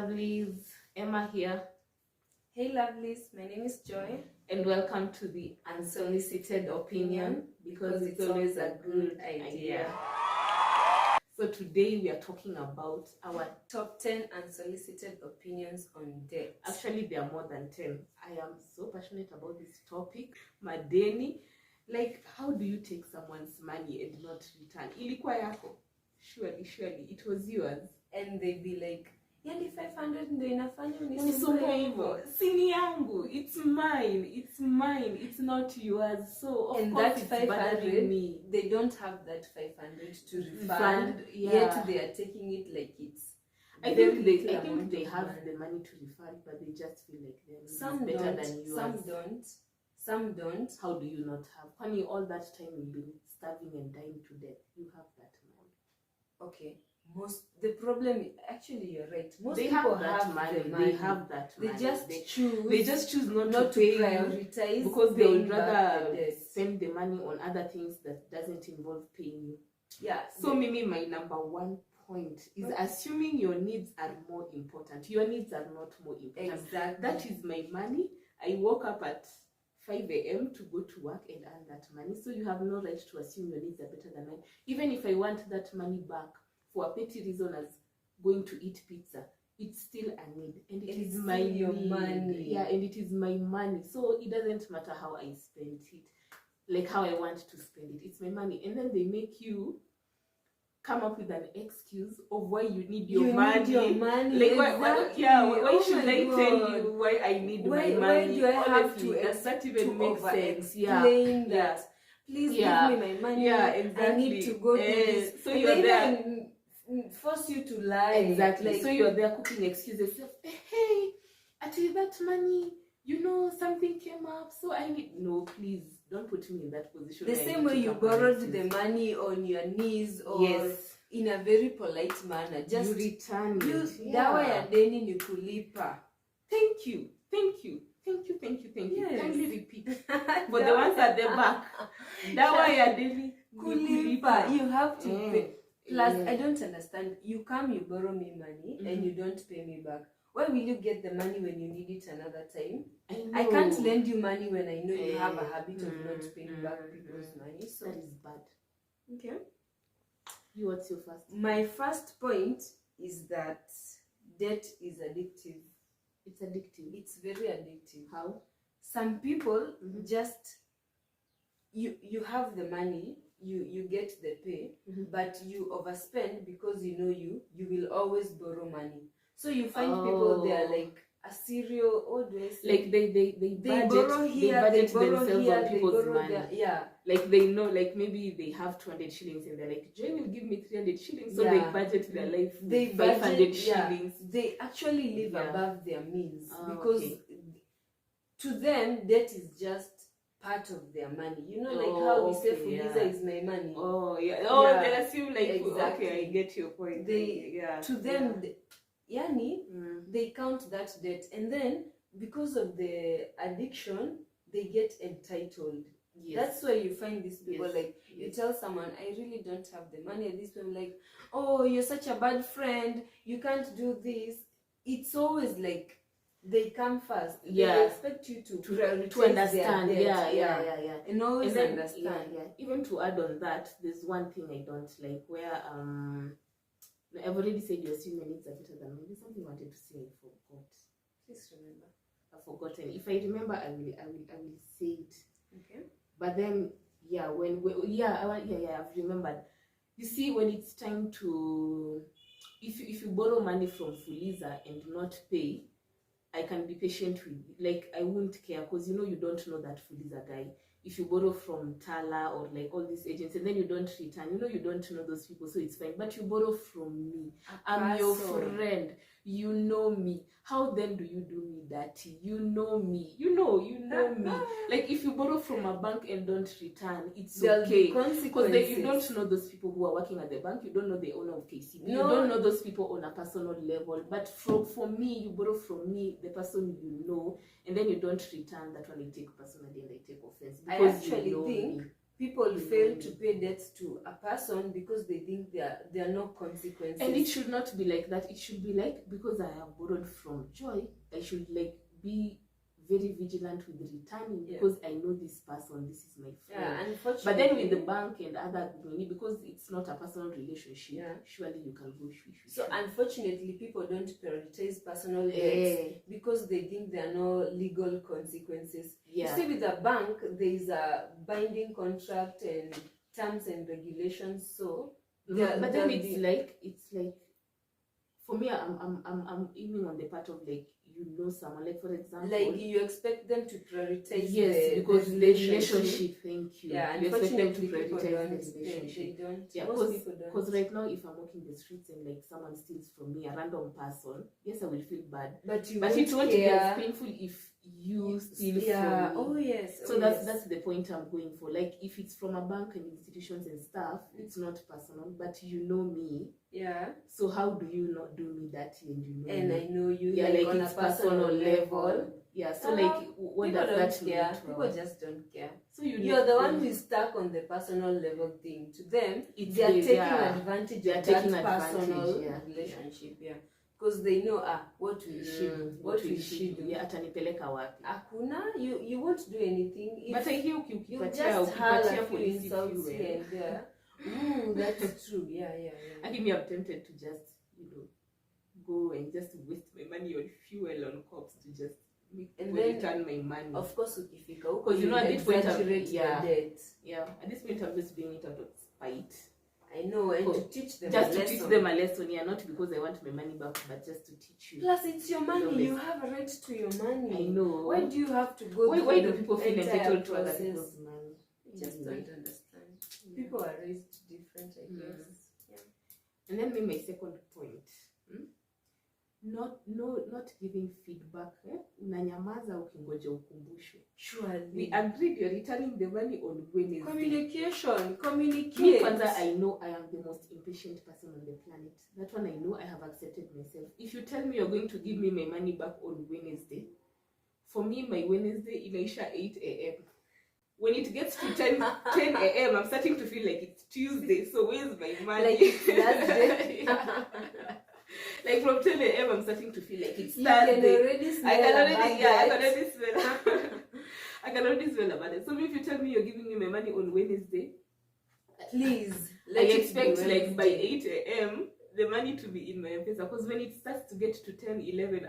lovelies, Emma here. Hey lovelies, my name is Joy. And welcome to the Unsolicited Opinion, because it's always a good idea. So today we are talking about our top 10 unsolicited opinions on debt. Actually, there are more than 10. I am so passionate about this topic. Madeni, like, how do you take someone's money and not return? Ilikuwa yako. Surely, it was yours. And they'd be like, yani 500 ndio inafanya unisumbue hivyo. Sini yangu, it's mine, it's not yours. So of and course that it's 500 me. They don't have that 500 to refund. Yet they are taking it like it's I think they have the money to refund, but they just feel like they're better than yours. Some don't. How do you not have? Funny, all that time you've been starving and dying to death, you have that money. Okay. The problem, actually, you're right. Most they people have that money. They have that money. They just choose not to prioritize because they would rather spend the money on other things that doesn't involve paying you. Yeah. So Mimi, my number one point is assuming your needs are more important. Your needs are not more important. Exactly. That is my money. I woke up at 5 a.m. to go to work and earn that money. So you have no right to assume your needs are better than mine. Even if I want that money back for a petty reason as going to eat pizza, it's still a need, and it is my money. Yeah, and it is my money. So it doesn't matter how I spend it, like how I want to spend it. It's my money. And then they make you come up with an excuse of why you need your money. Need your money. Like exactly. why should I tell you why I need my money? Why do I have Honestly, to that even makes sense? Explain that. Please give me my money. Yeah, exactly. I need to go do this. So you're there. Force you to lie. Exactly. Like, so you're there cooking excuses. Hey, actually that money, something came up, so I need. No, please don't put me in that position. The same way you borrowed the money on your knees or in a very polite manner. Just you return it. Dawa ya deni ni kulipa. Thank you. Yes. Kindly repeat. For the ones at the back. Dawa ya deni kulipa. You have to pay. Plus, I don't understand. You come, you borrow me money, and you don't pay me back. Where will you get the money when you need it another time? I can't lend you money when I know you have a habit of not paying back people's money. So that is bad. Okay. What's your first? My first point is that debt is addictive. It's addictive. It's very addictive. How? Some people just you have the money. You get the pay, but you overspend because you will always borrow money. So you find people, they are like a serial, what do I say? Like they borrow here, they borrow themselves here, on people's money. Yeah. Like they know, like maybe they have 200 shillings and they're like, Joy will give me 300 shillings. So they budget their life with 500 shillings. They actually live above their means because to them, debt is just part of their money. Like how we say Fuliza is my money. They assume like exactly. Okay, I get your point. To them, they count that debt, and then because of the addiction, they get entitled. That's why you find these people you tell someone, I really don't have the money, and this people like, oh, you're such a bad friend, you can't do this. It's always like they come first. They expect you to understand. And always understand. Even to add on that, there's one thing I don't like where I've already said you assume your needs are better than mine. There's something I wanted to say, I forgot. Please remember. I've forgotten. If I remember, I will say it. Okay. But then I've remembered. You see, when it's time to if you borrow money from Fuliza and not pay, I can be patient with you. Like, I won't care because you don't know that Fuliza guy. If you borrow from Tala or like all these agents and then you don't return, you don't know those people, so it's fine. But you borrow from me. I'm your friend. You know me. How then do you do me dirty? You know me. You know me. Like, if you borrow from a bank and don't return, it's okay. Because then you don't know those people who are working at the bank. You don't know the owner of KCB. You don't know those people on a personal level. But for me, you borrow from me, the person you know, and then you don't return. That one I take personally and I take offense. Because I actually think people fail to pay debts to a person because they think there are no consequences. And it should not be like that. It should be like, because I have borrowed from Joy, I should like be very vigilant with returning, because I know this person, this is my friend. Yeah, unfortunately. But then with the bank and other money, because it's not a personal relationship, surely you can go So unfortunately, people don't prioritize personal debts because they think there are no legal consequences. You see, with a bank, there is a binding contract and terms and regulations. So but then it's like for me, I'm aiming on the part of like, you know, someone, like for example, like you expect them to prioritize because the relationship. Thank you. Yeah, you expect them to unfortunately, people prioritize don't. the relationship. They don't. Yeah, most people don't. Because right now, if I'm walking the streets and like someone steals from me, a random person, yes, I will feel bad. But it won't be as painful if you steal from me. Oh yes. So that's the point I'm going for. Like, if it's from a bank and institutions and stuff, it's not personal, but you know me. Yeah. So how do you not do me that, and you know and me? I know you, yeah, like on it's a personal level. Yeah, so like, what does that mean? People just don't care. So you're the one who's stuck on the personal level thing. To them, they are taking advantage of that personal relationship. Yeah. Because they know, what will she do? Yeah, atanipeleka wapi? Akuna, you won't do anything. But I hear you just have a few insults here and there. Ooh, that's true. Yeah. I think I'm tempted to just, go and just waste my money on fuel, on cops, to just return my money. Of course, ukifika, because at this point, at this point, I'm just doing it out of spite. I know, and to teach them just to teach them a lesson, not because I want my money back, but just to teach you. Plus, it's your money. You have a right to your money. I know. Why do you have to go? Why do people feel entitled to other people's money? I just don't understand. People are raised different, I guess. Yeah. And then my second point. Not giving feedback. Unanyamaza ukingoja ukumbusho. Surely. We agreed you're returning the money on Wednesday. Communicate. Me, kwanza, I know I am the most impatient person on the planet. That one I know, I have accepted myself. If you tell me you're going to give me my money back on Wednesday, for me, my Wednesday, inaisha 8 a.m. When it gets to 10 a.m., I'm starting to feel like it's Tuesday. So where's my money? Like it's Thursday. Like from 10 a.m., I'm starting to feel like it's Thursday. I can already smell about it. So if you tell me you're giving me my money on Wednesday, please, I expect like by 8 a.m. the money to be in my M-Pesa, because when it starts to get to 10, 11,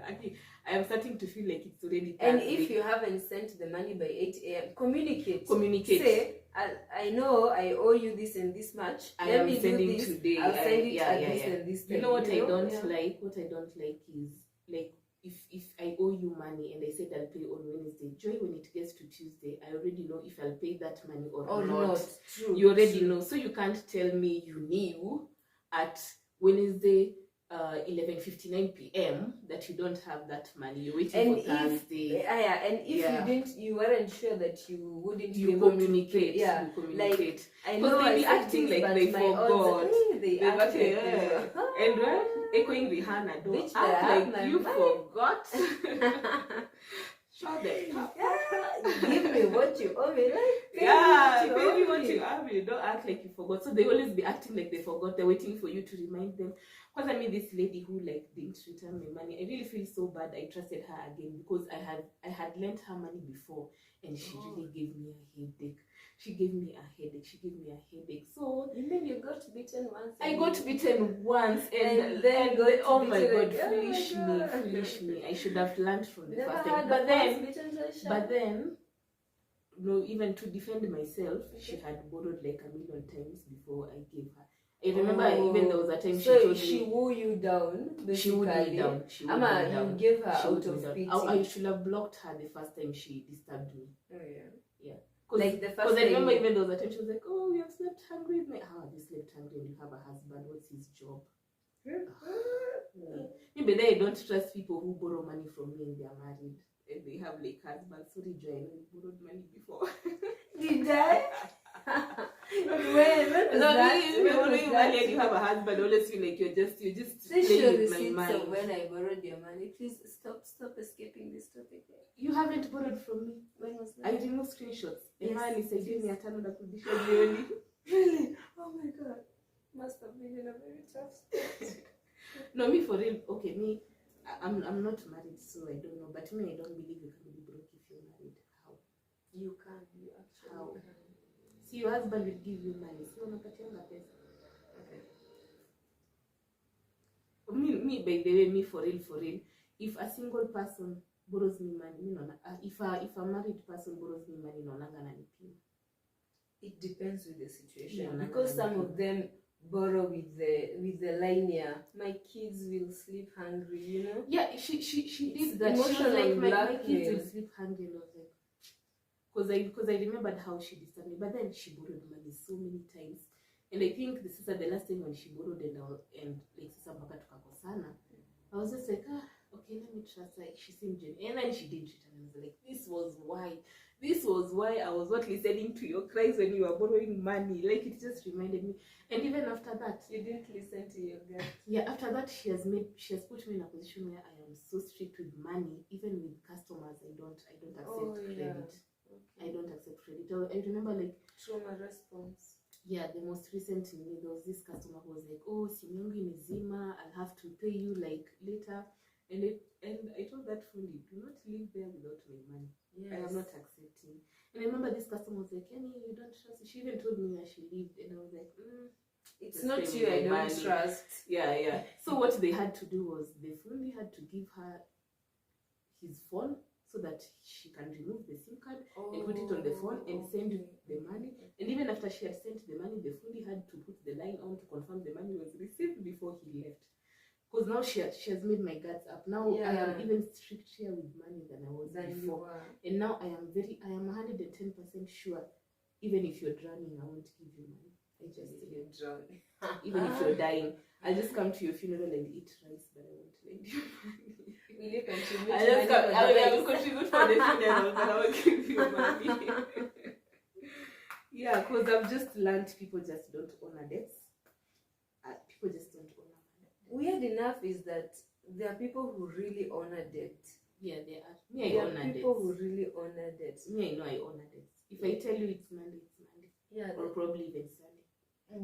I am starting to feel like it's already Thursday. And if you haven't sent the money by 8 a.m., communicate. Say, I know I owe you this and this much. Let me do this today. I'll send it at this and this time. You know what I don't like? What I don't like is, like, if I owe you money and I said I'll pay on Wednesday, Joy, when it gets to Tuesday, I already know if I'll pay that money or not. True. You already know. So you can't tell me you knew at Wednesday 11:59 p.m. that you don't have that money. You're waiting for Thursday. And if you weren't sure that you wouldn't be able communicate. You communicate. Like, I know they be acting like they forgot. They act like and when echoing Rihanna, don't act like you forgot. Show them. Give me what you owe me. Pay me what you owe me. Don't act like you forgot. So they always be acting like they forgot. They're waiting for you to remind them. Because I mean, this lady who didn't return my money, I really feel so bad. I trusted her again because I had lent her money before, and she really gave me a headache. She gave me a headache. So and then you got beaten once. I got beaten once, and then oh my god, foolish me. I should have learned from the first time. But then, even to defend myself, she had borrowed like 1 million times before I gave her. I remember even there was a time she told me. She wore you down, basically. She wore me down. You gave her out of pity. I should have blocked her the first time she disturbed me. Oh yeah. Yeah. Like the first time. Because I remember even there was a time she was like, "Oh, you have slept hungry." Have you slept hungry and you have a husband? What's his job? Maybe I don't trust people who borrow money from me and they are married and they have like husbands. Sorry, Joy, I know you borrowed money before. Did I? When you marry and you have a husband, always feel like you're just playing with my mind. So when I borrowed your money, please stop escaping this topic. You haven't borrowed from me. When was that? I removed screenshots. Yes. Really? Oh my god. Must have been in a very tough state. No, me for real. Okay, me, I'm not married, so I don't know. But me, I don't believe you can be broke if you're married. How? You can. You actually How? can. See, your husband will give you money. So unapatianga pesa. Okay. Me, by the way, me for real. If a single person borrows me money, if a married person borrows me money, it depends with the situation. Because some of them borrow with the line, my kids will sleep hungry, you know. Yeah, she did that. She was like, my kids will sleep hungry, and I was like, because I remembered how she disturbed me. But then she borrowed money so many times, and I think this is the last time when she borrowed, and like sasa mpaka tukakosana. I was just like, okay, let me trust her. She seemed genuine, and then she did return. And I was like, this was why I was not listening to your cries when you were borrowing money. Like, it just reminded me. And even after that, you didn't listen to your gut. Yeah, after that, she has put me in a position where I am so strict with money. Even with customers, I don't accept credit. Okay. I don't accept credit. I remember, like, trauma response. Yeah, the most recent me, there was this customer who was like, oh, simu yangu imezima, I'll have to pay you like later. And I told that fully, do not live there without my money. Yes. I am not accepting. And I remember this customer was like, Kenny, you don't trust me. She even told me where she lived, and I was like, it's not you I don't trust. Yeah. So what they had to do was they fully had to give her his phone so that she can remove the SIM card and put it on the phone and send the money. And even after she had sent the money, they fully had to put the line on to confirm the money was received before he left. Because now she has made my guts up. Now I am even stricter with money than I was before. And now I am 110% sure, even if you're drowning, I won't give you money. You're drowning. Even if you're dying, I'll just come to your funeral and eat rice, but I won't lend you money. Will you contribute? I will contribute for the funeral, but I won't give you money. Yeah, because I've just learned people just don't honor debts. People just don't honor money. Weird enough is that there are people who really honor debt. Yeah, there are. Me, I honor debts. People who really honor debt. Me, I know I honor debts. If I tell you it's Monday, it's Monday. Yeah. Or probably even Sunday.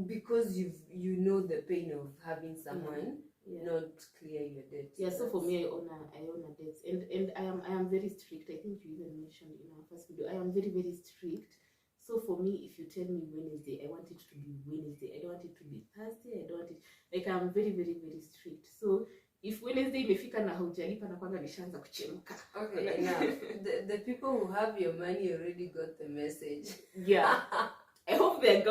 Because you know the pain of having someone not clear your debt. Yeah, so for me, I honor debts, and I am very strict. I think you even mentioned in our first video, I am very, very strict. So for me, if you tell me Wednesday, I want it to be Wednesday. I don't want it to be Thursday. I don't want it, like, I'm very, very, very strict. So if Wednesday imefika na haujalipa na kwanga nishaanza kuchemka. Okay, enough. The people who have your money already got the message. Yeah. I hope they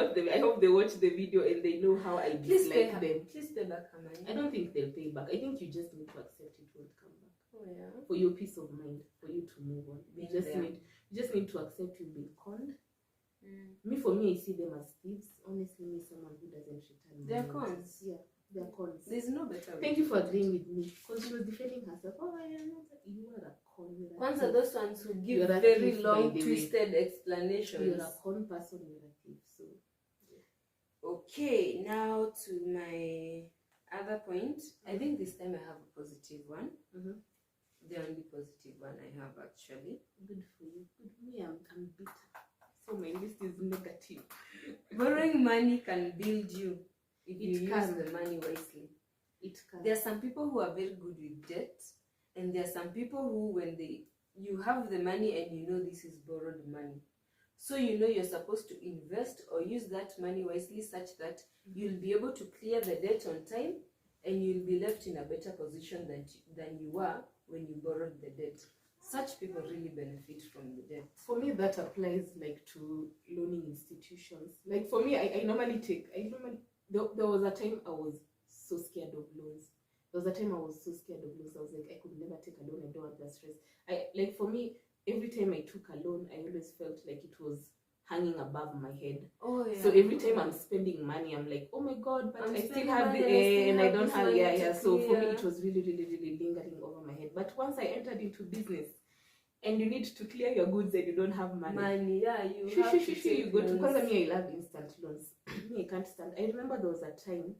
watch the video and they know how I dislike them. Please pay back her money. I don't think they'll pay back. I think you just need to accept it won't come back. Oh yeah. For your peace of mind, for you to move on. You just need to accept you've been conned. For me, I see them as thieves. Honestly, me, someone who doesn't return. They're cons. Yeah, they're cons. There's no better way. Thank you for agreeing with me. Because she was defending herself. Oh, I am not. You are a con. Ones are those ones who give very long, twisted explanations. You're a con person, you're a thief. So, okay, now to my other point. I think this time I have a positive one. The only positive one I have, actually. Good for you. Good for me, I'm bitter. So my list is negative. Borrowing money can build you if you use the money wisely. It can. There are some people who are very good with debt, and there are some people who, when you have the money and you know this is borrowed money, so you know you're supposed to invest or use that money wisely such that you'll be able to clear the debt on time, and you'll be left in a better position than you were when you borrowed the debt. Such people really benefit from the debt. For me, that applies like to loaning institutions. Like for me, I normally there was a time I was so scared of loans. I was like, I could never take a loan. I don't want that stress. For me, every time I took a loan, I always felt like it was hanging above my head. Oh yeah. So every time I'm spending money, I'm like, oh my god, but I still have the and I don't have So for me, it was really, really, really lingering over my head. But once I entered into business, and you need to clear your goods and you don't have money. Yeah, you have to take you go to, loans. because me, I love instant loans. Me, I can't stand. I remember there was a time,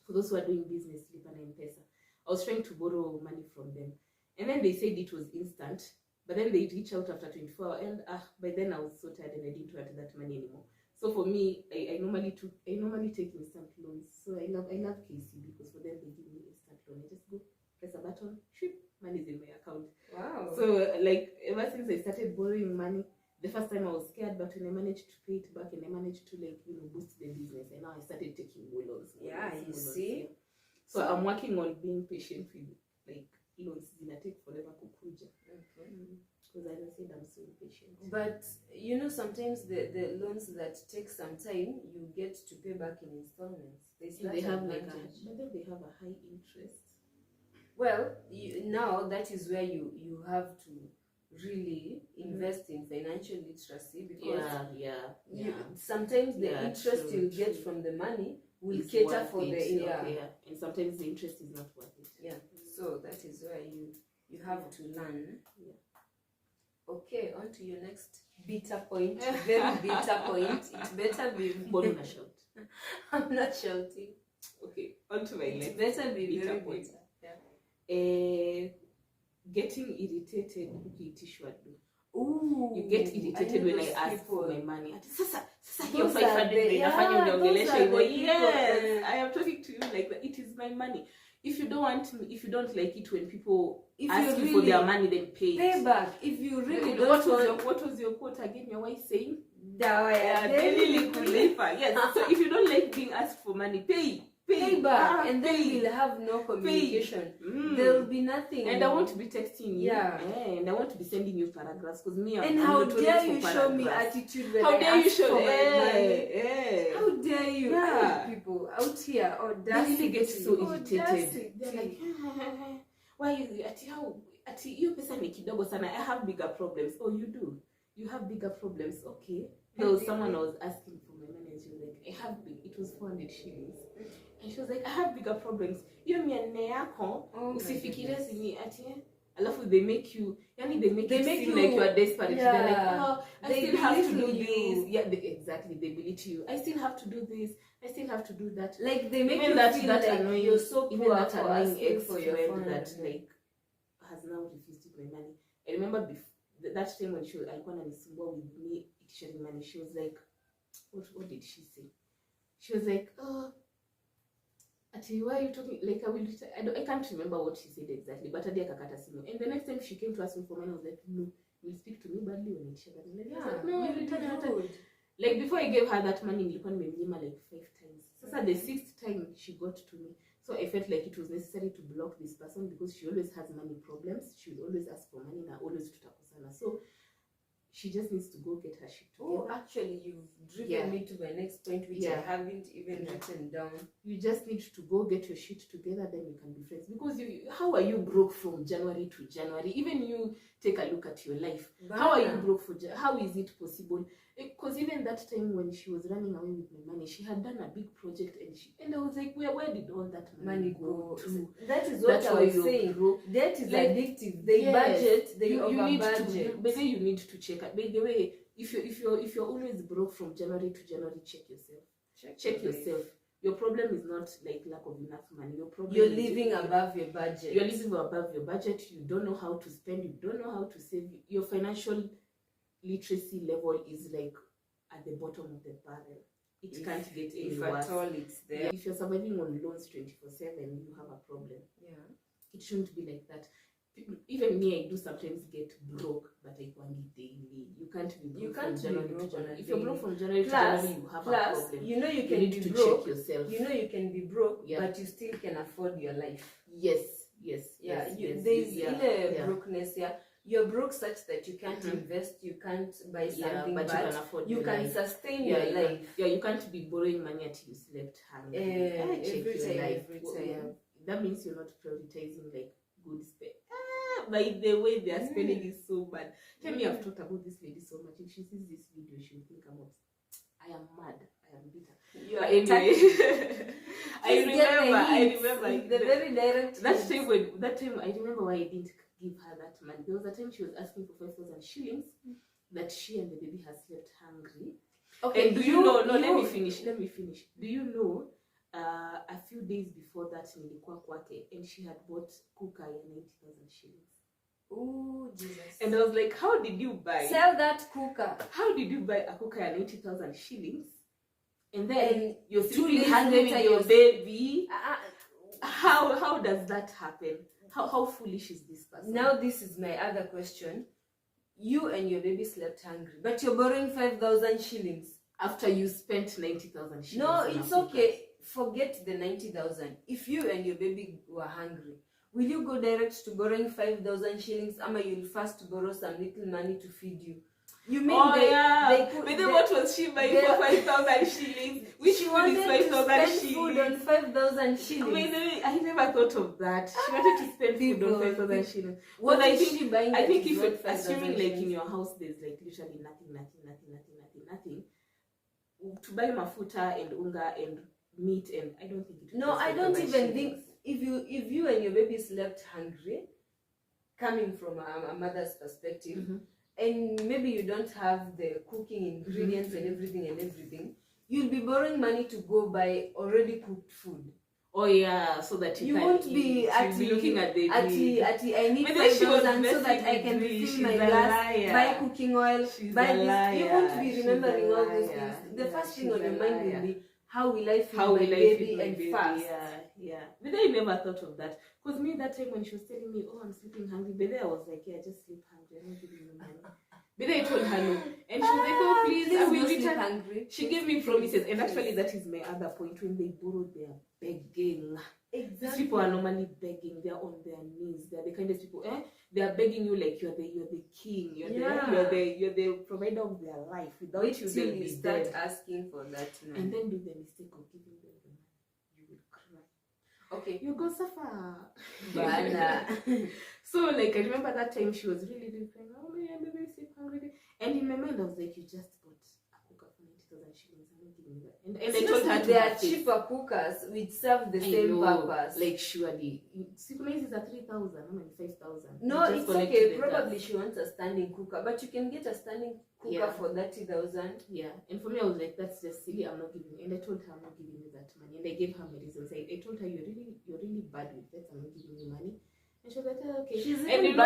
for those who are doing business, Lipa na M-Pesa, I was trying to borrow money from them, and then they said it was instant, but then they reach out after 24 hours, and by then I was so tired and I didn't want that money anymore. So for me, I normally take instant loans. So I love KC, because for them they give me instant loan. I just go press a button, shoot, money's in my account. Wow. So like ever since I started borrowing money, the first time I was scared, but when I managed to pay it back and I managed to boost the business, and now I started taking more loans. You see. So I'm working on being patient with loans. Gonna take forever kukuja. Okay. Because as I said, I'm so impatient. But sometimes the loans that take some time, you get to pay back in installments. They have but then they have a high interest. Well, now that is where you have to really invest in financial literacy, because sometimes the interest you get from the money will cater for and sometimes the interest is not worth it. Yeah. So that is where you have to learn. Yeah. Okay, on to your next bitter point. Very bitter point. It better be. I'm not shouting. Okay, on to my next. It better be bitter very point. Yeah. Getting irritated. Ooh, you get irritated when I ask for my money. Sasa hiyo 500 yes, I am talking to you like that. It is my money. If you don't like it when people ask you for their money, then pay back. If you really what was your quote again? Your wife saying? Yes. So if you don't like being asked for money, pay back, and then we'll have no communication. There will be nothing. And I won't be texting you. And I won't be sending you paragraphs, because me, and how dare you show me attitude when I ask for my money? How dare you? People out here, they really get so irritated. They're like, why is it ati hiyo pesa ni kidogo sana? I have bigger problems. Oh, you do? You have bigger problems? Okay. There was someone I was asking for my money, and she was like, it was 400 shillings. And she was like, I have bigger problems. Hiyo 400 yako, usifikirie sini ati. Alafu they make you seem like you are desperate. They're like, I still have to do this. Yeah, exactly. They belittle you. I still have to do this. I still have to do that. Like they make you feel that annoying, you're so poor, even that annoying ex-friend that has now refused my money. I remember that time when alikuwa ananisumbua with me sharing money. She was like, what did she say? She was like, Ati, why are you talking? Like, I can't remember what she said exactly, but Adi akakata simu. And the next time she came to ask me for money, I was like, no, you'll speak to me badly when it's shared. Like, no, every time. Like, before I gave her that money, nilikuwa nimemnyima like 5 times. Sasa the 6th time she got to me. So I felt like it was necessary to block this person, because she always has money problems. She would always ask for money, na always tutakosana. So she just needs to go get her shit together. Oh, actually, you've driven me to my next point, which I haven't even written down. You just need to go get your shit together, then you can be friends. Because how are you broke from January to January? Even you take a look at your life. How are you broke for how is it possible? Because even that time when she was running away with my money, she had done a big project, and I was like, where did all that money go to? That is what I was saying. Debt is addictive. They budget, they over budget. But then you need to check. By the way, if you're always broke from January to January, check yourself. Check yourself. Your problem is not like lack of enough money. Your problem you're living above your budget. You're living above your budget. You don't know how to spend. You don't know how to save. Your financial literacy level is like at the bottom of the barrel. It can't get any worse. If at all it's there. If you're surviving on loans 24/7, you have a problem. Yeah. It shouldn't be like that. Even me, I do sometimes get broke, but I can't get daily. You can't be broke from January to January. If you're broke from January to January, you have a problem. You know you can need be to broke. Check yourself. You know you can be broke, but you still can afford your life. Yes. There's brokenness. Yeah. You're broke such that you can't invest, you can't buy something, but you can afford you can life. Sustain your life. You can't be borrowing money until you slept hungry. Every time. That means you're not prioritizing like good spend. By the way, their spelling is so bad. Tell me, I've talked about this lady so much. If she sees this video, she'll think I am mad. I am bitter. You are anyway. I remember the very direct. That time I remember why I didn't give her that money. There was a time she was asking for 5,000 shillings that she and the baby has slept hungry. Okay, and do you know? No, let me finish. Do you know? A few days before that, nilikuwa kwake, and she had bought cooker ya 90,000 shillings. Oh Jesus! And I was like, how did you buy? Sell that cooker. How did you buy a cooker at 90,000 shillings? And then you're still 2 days hungry later with your baby. How does that happen? How foolish is this person? Now this is my other question. You and your baby slept hungry, but you're borrowing 5,000 shillings after you spent 90,000 shillings. No, it's okay. Forget the 90,000. If you and your baby were hungry, will you go direct to borrowing 5,000 shillings? Ama you'll first borrow some little money to feed you. You mean but then what was she buying for 5,000 shillings? Which she food is 5,000 shillings? Food on 5,000 shillings. I never thought of that. She wanted to spend food on 5,000 shillings. What is she buying? I think if you're assuming like in your house there's like literally nothing, to buy mafuta and unga and meat, and I don't think it. No, I don't even think if you and your baby slept hungry, coming from a mother's perspective, and maybe you don't have the cooking ingredients and everything, you'll be borrowing money to go buy already cooked food. Oh yeah, so that you can won't be looking at the I need 5,000 so that I can fill my glass, buy cooking oil, buy this. You won't be remembering all those things. The first thing on your mind will be, how will I feed my baby and fast? Yeah. But I never thought of that. Because me, that time when she was telling me, oh, I'm sleeping hungry, but then I was like, yeah, just sleep hungry. I'm not giving you money. But then I told her no. And she was like, oh, please, I will return. Hungry. She gave me promises. And actually, that is my other point. When they borrow, they are begging. Exactly. These people are normally begging. They are on their knees. They are the kindest people. They are begging you like you're the king. You're the provider of their life. Without you, they'll be start dead. asking for that. No. And then do the mistake of giving them the money. You will cry. Okay. You go suffer. But so like I remember that time she was really crying. Oh my baby, sleep hungry. And in my mind I was like, you just bought a cooker for 90,000 shillings. I'm not giving you that. And I told her there are cheaper cookers which serve the same purpose. Like surely, Synchronize is at 3,000. I mean 5,000. No, it's okay. Probably she wants a standing cooker, but you can get a standing cooker for 30,000. Yeah, and for me I was like, that's just silly. I'm not giving. And I told her I'm not giving you that money. And I gave her my reasons. I told her you're really bad with that. I'm not giving you money. And she was like, oh, okay. She's and you know,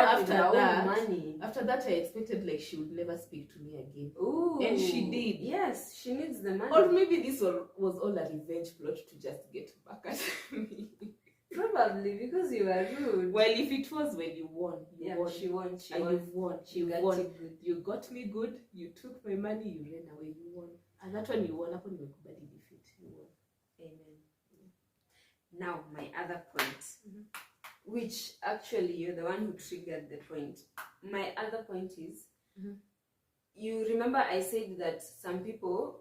after that, I expected like she would never speak to me again. Ooh. And she did. Yes, she needs the money. Or maybe this was all a revenge plot to just get back at me. Probably because you were rude. Well, if it was when you won, won. She won. You've won. You won. You got me good. You took my money. You ran away. You won. And that one you won. Upon your defeat, you won. Amen. Now my other point. Which actually you're the one who triggered the point. My other point is, you remember I said that some people,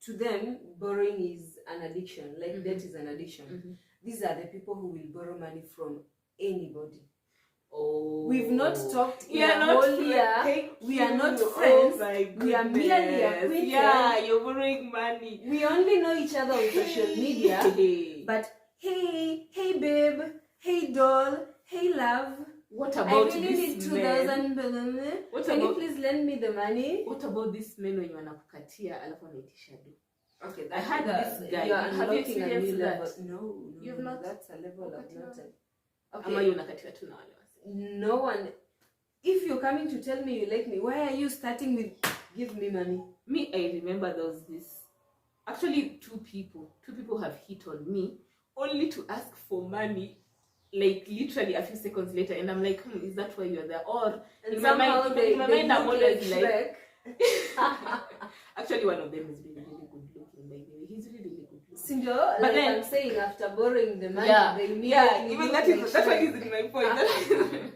to them, borrowing is an addiction, like debt is an addiction. These are the people who will borrow money from anybody. Oh, we've not talked in a whole year. We are not friends. We are merely acquainted. Yeah, you're borrowing money. We only know each other on social media. But hey babe. Hey doll, hey love. What about I really need 2,000. Can you please lend me the money? What about this man when you wanakukatia alafu anaitisha do? Okay, I had this guy. Have you experienced that? No, you've not. That's a level of not. Okay. Ama unakatiwa tu na wale wase. No one. If you're coming to tell me you like me, why are you starting with give me money? Me, I remember there was this. Actually, two people have hit on me only to ask for money. Like literally a few seconds later, and I'm like, is that why you're there? Or in my mind, I'm always like actually, one of them is really good looking. By the way, he's really good looking. But like then I'm saying, after borrowing the money, even that is in my point.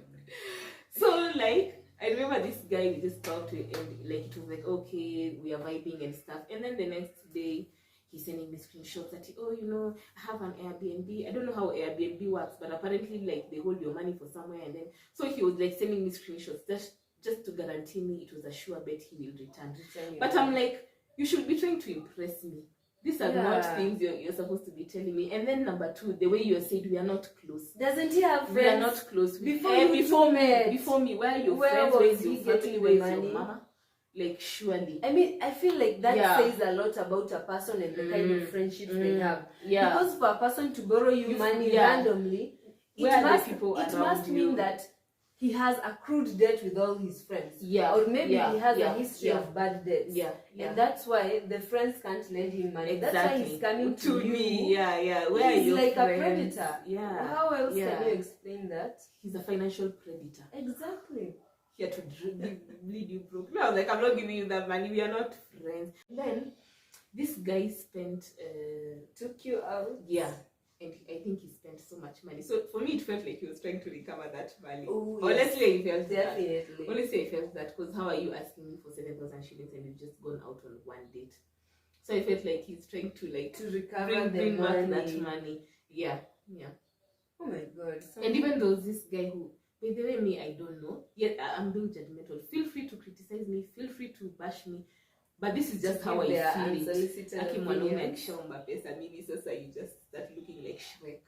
So like, I remember this guy we just talked to, and like it was like, okay, we are vibing and stuff, and then the next day. He's sending me screenshots that, I have an Airbnb. I don't know how Airbnb works, but apparently, like, they hold your money for somewhere, and then, so he was, like, sending me screenshots just to guarantee me it was a sure bet he will return. But I'm like, you should be trying to impress me. These are not things you're supposed to be telling me. And then number 2, the way you said we are not close. Doesn't he have friends? We are not close. Before me, where are your where friends? was he getting the money? Your mama? Like, surely. I mean, I feel like that says a lot about a person and the kind of friendships they have. Yeah. Because for a person to borrow you money randomly, it must mean that he has accrued debt with all his friends. Yeah. Or maybe he has a history of bad debts. Yeah. And that's why the friends can't lend him money. Exactly. That's why he's coming to you. Me. Yeah. Where he's are your like friends? A predator. Yeah. How else can you explain that? He's a financial predator. Exactly. Here to bleed you broke. No, I was like, I'm not giving you that money. We are not friends. Then this guy took you out. Yeah. And I think he spent so much money. So for me, it felt like he was trying to recover that money. Oh, honestly, I felt definitely. That. Honestly, I felt that because how are you asking me for 7,000 shillings and you've just gone out on one date? So I felt like he's trying to recover bring back that money. Yeah. Oh my God. And even though this guy who, by the way, me, I don't know. Yet I'm being judgmental. Feel free to criticize me. Feel free to bash me. But this is just how I feel it. Aki mwanaume akishaomba pesa mimi sasa you just start looking like Shrek.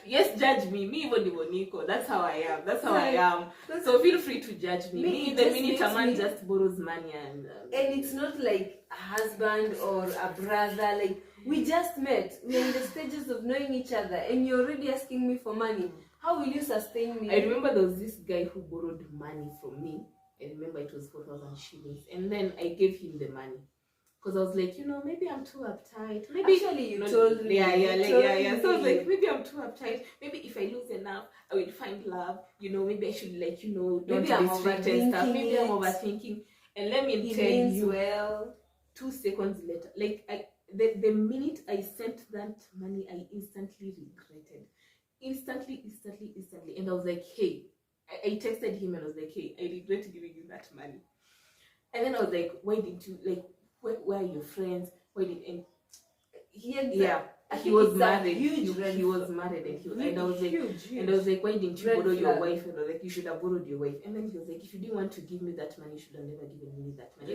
Yes, judge me. Me even Niko. That's how I am. That's how I am. So feel free to judge me. The minute a man just borrows money and it's not like a husband or a brother. Like we just met. We're in the stages of knowing each other, and you're already asking me for money. How will you sustain me? I remember there was this guy who borrowed money from me. I remember it was 4,000 shillings, and then I gave him the money because I was like, maybe I'm too uptight. Maybe actually you told me. Yeah. So I was like, maybe I'm too uptight. Maybe if I lose enough, I will find love. Maybe I should don't maybe I'm be strict and stuff. Maybe I'm overthinking. And let me tell you, well, 2 seconds later, the minute I sent that money, I instantly regretted. Instantly. And I was like, hey. I texted him and I was like, hey, I regret giving you that money. And then I was like, why didn't you, where are your friends? Why did, and he was married. He was married and I was like, why didn't you borrow your wife? And I was like, you should have borrowed your wife. And then he was like, if you didn't want to give me that money, you should have never given me that money.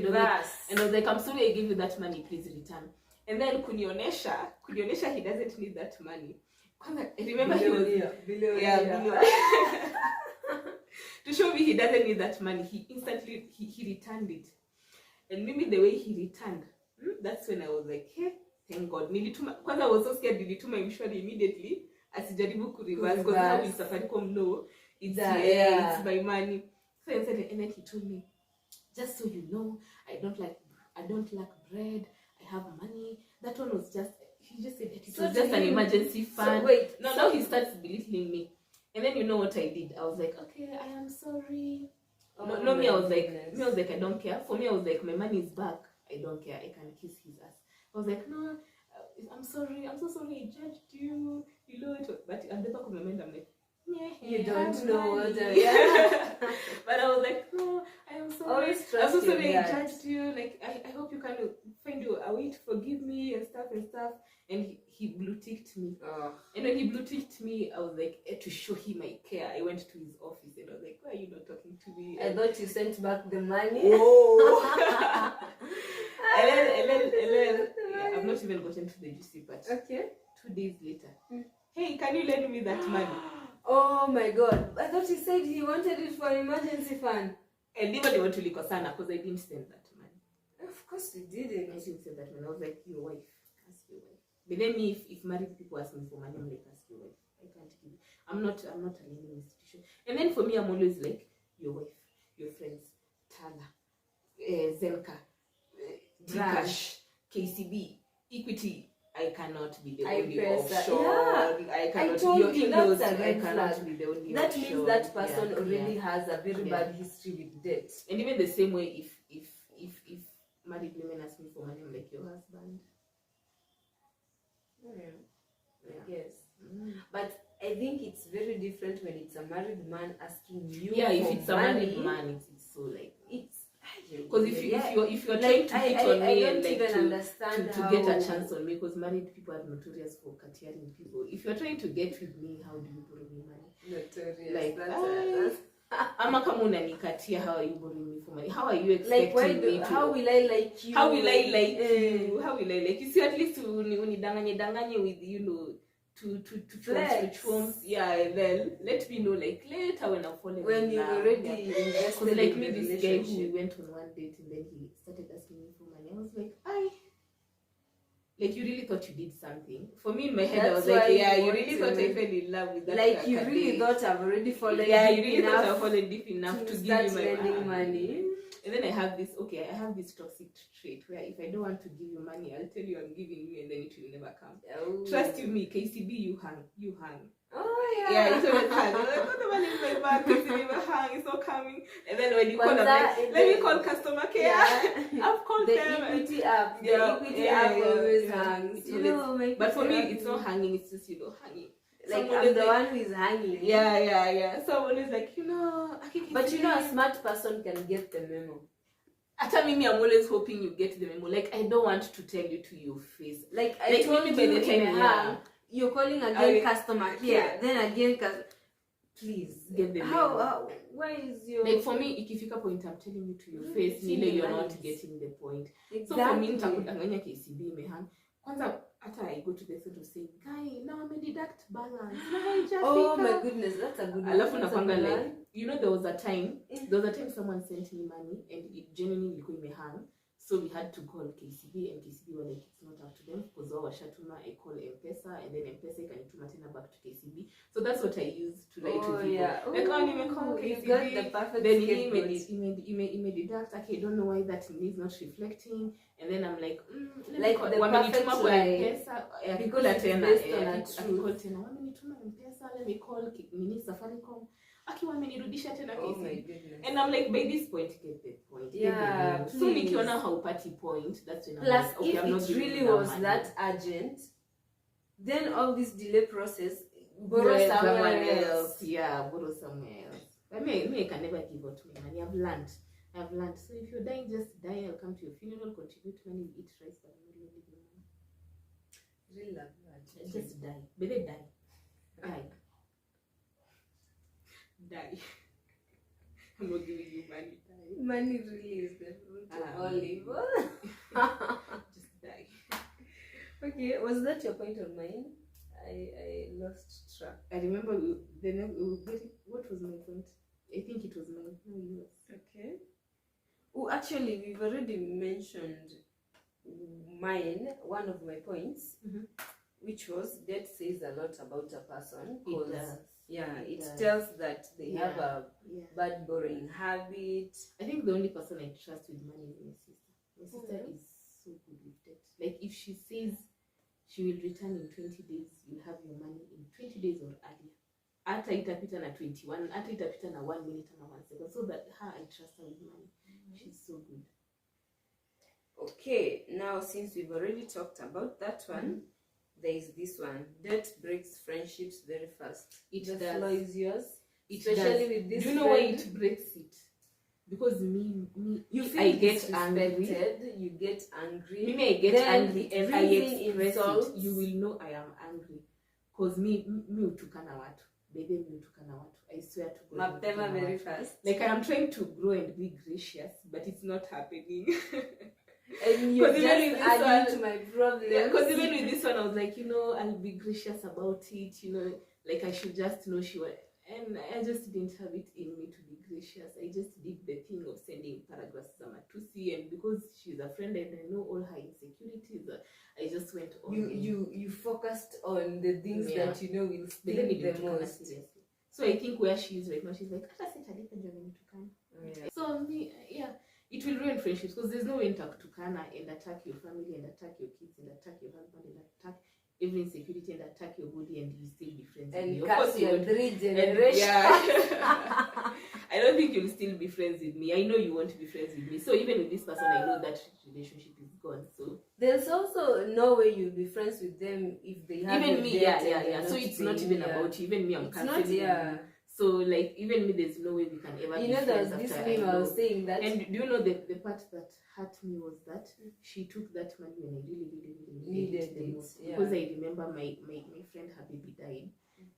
And I was like, I'm sorry I gave you that money, please return. And then kunionesha he doesn't need that money. I remember billionaire. To show me he doesn't need that money, he instantly he returned it. And maybe the way he returned, that's when I was like, hey, thank God. Because I was so scared, nilituma mshwari immediately asijaribu kureverse because now with Safaricom no, it's my money. So and then he told me, just so you know, I don't lack bread, I have money. That one was he just said that it was just an emergency fund. Now he starts belittling me. And then you know what I did? I was like, okay, I am sorry. I was like, I don't care. For me, I was like, my money is back. I don't care. I can kiss his ass. I was like, no, I'm sorry. I'm so sorry. I judged you. You know it. But at the back of my mind, I'm like, you don't know what But I was like, no, I am sorry. I'm so sorry I judged you. Like, I hope you can find a way to forgive me and stuff. And he blue-ticked me. And when he blue-ticked me, I was like, to show him my care, I went to his office and I was like, why are you not talking to me? I thought you sent back the money. Oh. and then I've not even gotten to the juicy part. Okay. 2 days later. Hey, can you lend me that money? Oh my God. I thought he said he wanted it for an emergency fund. And even they want to Likosana because I didn't send that money. Of course you didn't. I didn't send that money. I was like, your wife. Ask your wife. But then if married people ask me for money, I'm like, ask your wife. I can't give it. I'm not a lending institution. And then for me, I'm always like, your wife, your friends, Tala, Zenka, Gcash, KCB, Equity. I cannot be the only offshore. I cannot be the only That means that person already has a very bad history with debt. And even the same way, if married women ask me for money, I'm like, your husband. Yes. But I think it's very different when it's a married man asking you. If for it's money, a married man, it's so like it's because if you're trying to hit on me and like to get a chance on me, because married people are notorious for catering people. If you're trying to get with me, how do you borrow me money? Notorious. Like Ama kama unanikatia, how are you borrowing me for money? How are you expecting me to? How will I like you? How will I like you? How will I like you? See, at least unidanganye with, you know, to flex. Yeah, and then let me know like later when I'm falling when you've already invested. Like me, this guy who we went on one date and then he started asking me for money. I was like, like, you really thought you did something. For me in my head, I was like, yeah, you really thought I fell in love with that. Like, you really thought I've already fallen deep thought I've fallen deep enough to give you my money. And then I have this toxic trait where if I don't want to give you money, I'll tell you I'm giving you and then it will never come. Oh. Trust you me, KCB, you hang. Oh yeah. Yeah, it's always hang. I'm like, what the money in my bag? KCB will hang, it's not coming. And then when you call, I'm like, let me call customer care. Yeah. I've called the them. Equity app. The Equity app always hangs. You know, but for me, it's not hanging, it's just, you know, hanging. Like, I'm the one who is hanging. Yeah. Someone is like, you know, but you know, a smart person can get the memo. After me, I'm always hoping you get the memo. Like, I don't want to tell you to your face. Like I told you by the time you're calling again customer care, then again please get the memo. How why is your, like, for me, ikifika point I'm telling you to your face, you're not getting the point. Exactly. So for me, nitakudanganya KCB imehang. Kwanza after I go to the thought of saying, guy, now I'm a deduct balance. Oh my goodness, that's a good one. Alafu napanga like, you know, there was a time someone sent me money and it genuinely ilikuwa imehang. So we had to call KCB and KCB were like, it's not up to them because wao washatuma. I call M-Pesa and then M-Pesa ikanituma tena back to KCB. So that's what I use to lie to people. Yeah. Like, nimecall KCB. You got the perfect then he deduct. Okay, I don't know why that is not reflecting. And then I'm like, like the perfect lie. Because it's based on a truth. Let me call Safaricom. Oh my goodness. And I'm like, by this point, get the point. Yeah, so nikiona haupati point, that's when I'm plus like, okay, if I'm not it really was money. that urgent, then all this delay process, borrow somewhere else. Yeah, borrow somewhere else. But me, I can never give out my money. I've learned. So if you're dying, just die. I'll come to your funeral, contribute money, eat rice, but I'm not leaving you money. Really love that. Just die. Better die. Die. I'm not giving you money. Die. Money really is the root of all evil. Just die. Okay, was that your point of mine? I lost track. I remember what was my point? I think it was mine. No, yours. Okay. Oh, actually, we've already mentioned mine, one of my points, which was debt says a lot about a person. It does. Yeah, it tells that they have a bad borrowing habit. I think the only person I trust with money is my sister. My sister is so good with debt. Like, if she says she will return in 20 days, you'll have your money in 20 days or earlier. Hata itapita na 21, hata itapita na 1 minute and 1 second. So that her, I trust her with money. She's so good. Okay, now since we've already talked about that one, there is this one. Debt breaks friendships very fast. It the does. floor is yours. Especially with this. Do you know why it breaks it? Because you feel I get angry. You get angry. I get angry and I express insults. it. You will know I am angry. Because me utukana watu. Baby, me utukana watu. I swear to God. Mapema very fast. Like, I am trying to grow and be gracious, but it's not happening. And you're just adding to my problem. Because even with this one, I was like, you know, I'll be gracious about it. You know, like, I should just know she was. And I just didn't have it in me to be gracious. I just did the thing of sending paragraphs to Matusi, and because she's a friend and I know all her insecurities, I just went on. You focused on the things that you know will sting the most. Seriously. So I think where she is right now, she's like, so it will ruin friendships because there's no way to tukana and attack your family and attack your kids and attack your husband and attack every insecurity and attack your body and you still be friends and with me. Of course, your 3 generations. I don't think you'll still be friends with me. I know you won't be friends with me. So even with this person, I know that relationship is gone. So there's also no way you'll be friends with them if they have even me. So it's not even about you. Even me, I'm canceling. So like even me, there's no way we can ever. You know, there's this meme I was saying that. And do you know the part that hurt me was that she took that money when I really needed it the most. Because I remember my friend, her baby died,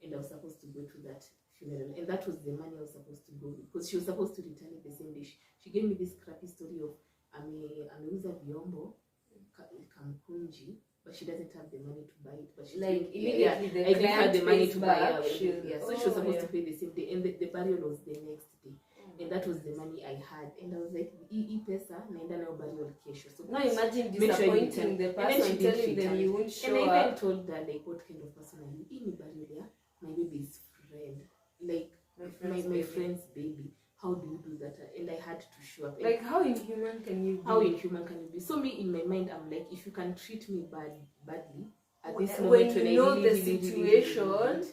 and I was supposed to go to that funeral, and that was the money I was supposed to go, because she was supposed to return it the same day. She gave me this crappy story of ameuza vyombo kamkunji, but she doesn't have the money to buy it. But she like immediately I gave her the money to buy it. So she was supposed to pay the same day, and the burial was the next day. And that was the money I had, and I was like, pesa naenda nayo burial kesho. So now imagine disappointing the person, telling them you won't show up. And I even told her, like, what kind of person are you? In burial, yeah, my baby's friend, like my friend's baby. How do you do that? And I had to show up. Like, how inhuman can you be? How inhuman can you be? So me, in my mind, I'm like, if you can treat me badly at this when moment, when you know I really, the really, situation. Really,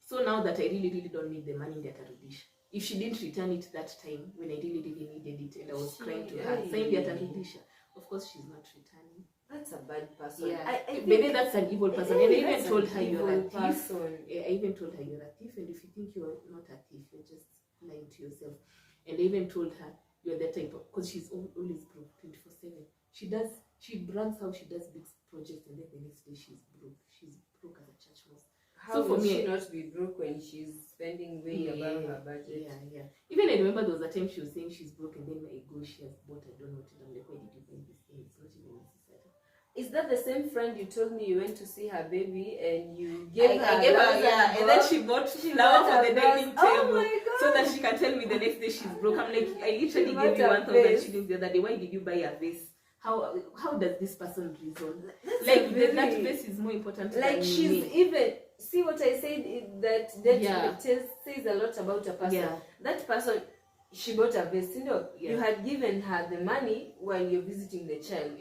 so now that I really don't need the money in the Atarudisha. If she didn't return it that time, when I really needed it, and I was crying to her, saying the Atarudisha, of course she's not returning. That's a bad person. Yeah, maybe that's an evil person. And I even told her you're a thief. I even told her you're a thief, and if you think you're not a thief, you're just lying to yourself. And I even told her you're that type of, because she's always broke 24/7. She brags how she does big projects, and then the next day she's broke. She's broke as a church mouse. How will she not be broke when she's spending way above her budget? Yeah. Even I remember there was a time she was saying she's broke, and then I go, she has bought, I don't know what, and I'm like, why did you buy this thing? It's not even necessary. Is that the same friend you told me you went to see her baby and you gave her? I gave her, yeah, and then she bought flour for the dining table, so that she can tell me the next day she's broke. I'm like, I literally gave you 1,000 shillings the other day. Why did you buy a vase? How does this person reason? Like that vase is more important. Like she's even. See what I said, that says a lot about a person. Yeah. That person, she bought a vase. You had given her the money while you're visiting the child.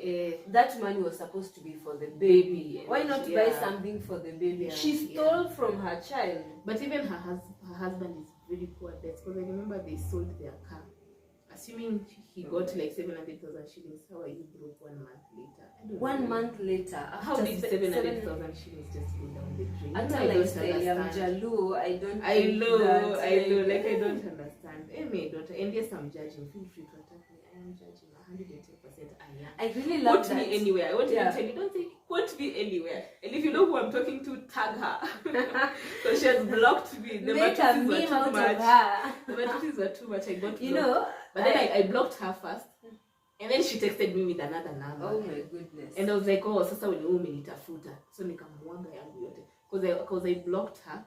That money was supposed to be for the baby. Why not buy something for the baby? She stole from her child. But even her husband is really poor at debts, because I remember they sold their car. Assuming he got like 700,000 shillings, how are you broke 1 month later? I don't know. 1 month later, how did 700,000 shillings just go down the drain? I don't understand. I know. Like, I don't understand. My daughter, and yes, I'm judging. Feel free to attack me. I am judging 110%. I really love that. Quote me anywhere. I want to tell you. Don't say quote me anywhere. And if you know who I'm talking to, tag her. So she has blocked me. The messages were too much. The messages were too much. I got blocked. But then I blocked her first, and then she texted me with another number. Oh my goodness! And I was like, oh, sasa wewe umenitafuta, so nikamwanga yangu yote, because I blocked her.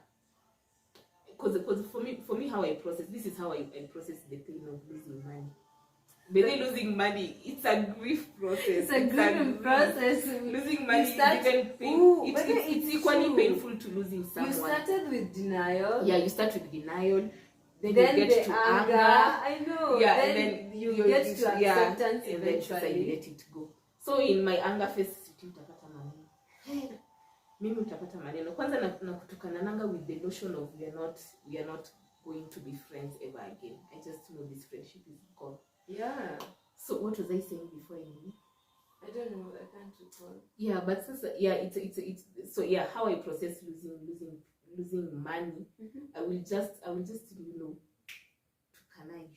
Because for me, how I process this is how I process the pain of losing money. But then losing money, it's a grief process. It's a grief process. Losing money is even painful. It's equally painful to losing someone. You started with denial. Yeah, you start with denial. Then you get to anger. I know. Yeah, then you get to acceptance eventually. And then you let it go. So in my anger phase, utapata maneno. Mimi utapata maneno. Kwanza na kutukanananga with the notion of we are not going to be friends ever again. I just know this friendship is gone. Yeah. So what was I saying before I knew? I don't know. I can't recall. Yeah, but it's so yeah. How I process losing money, I will just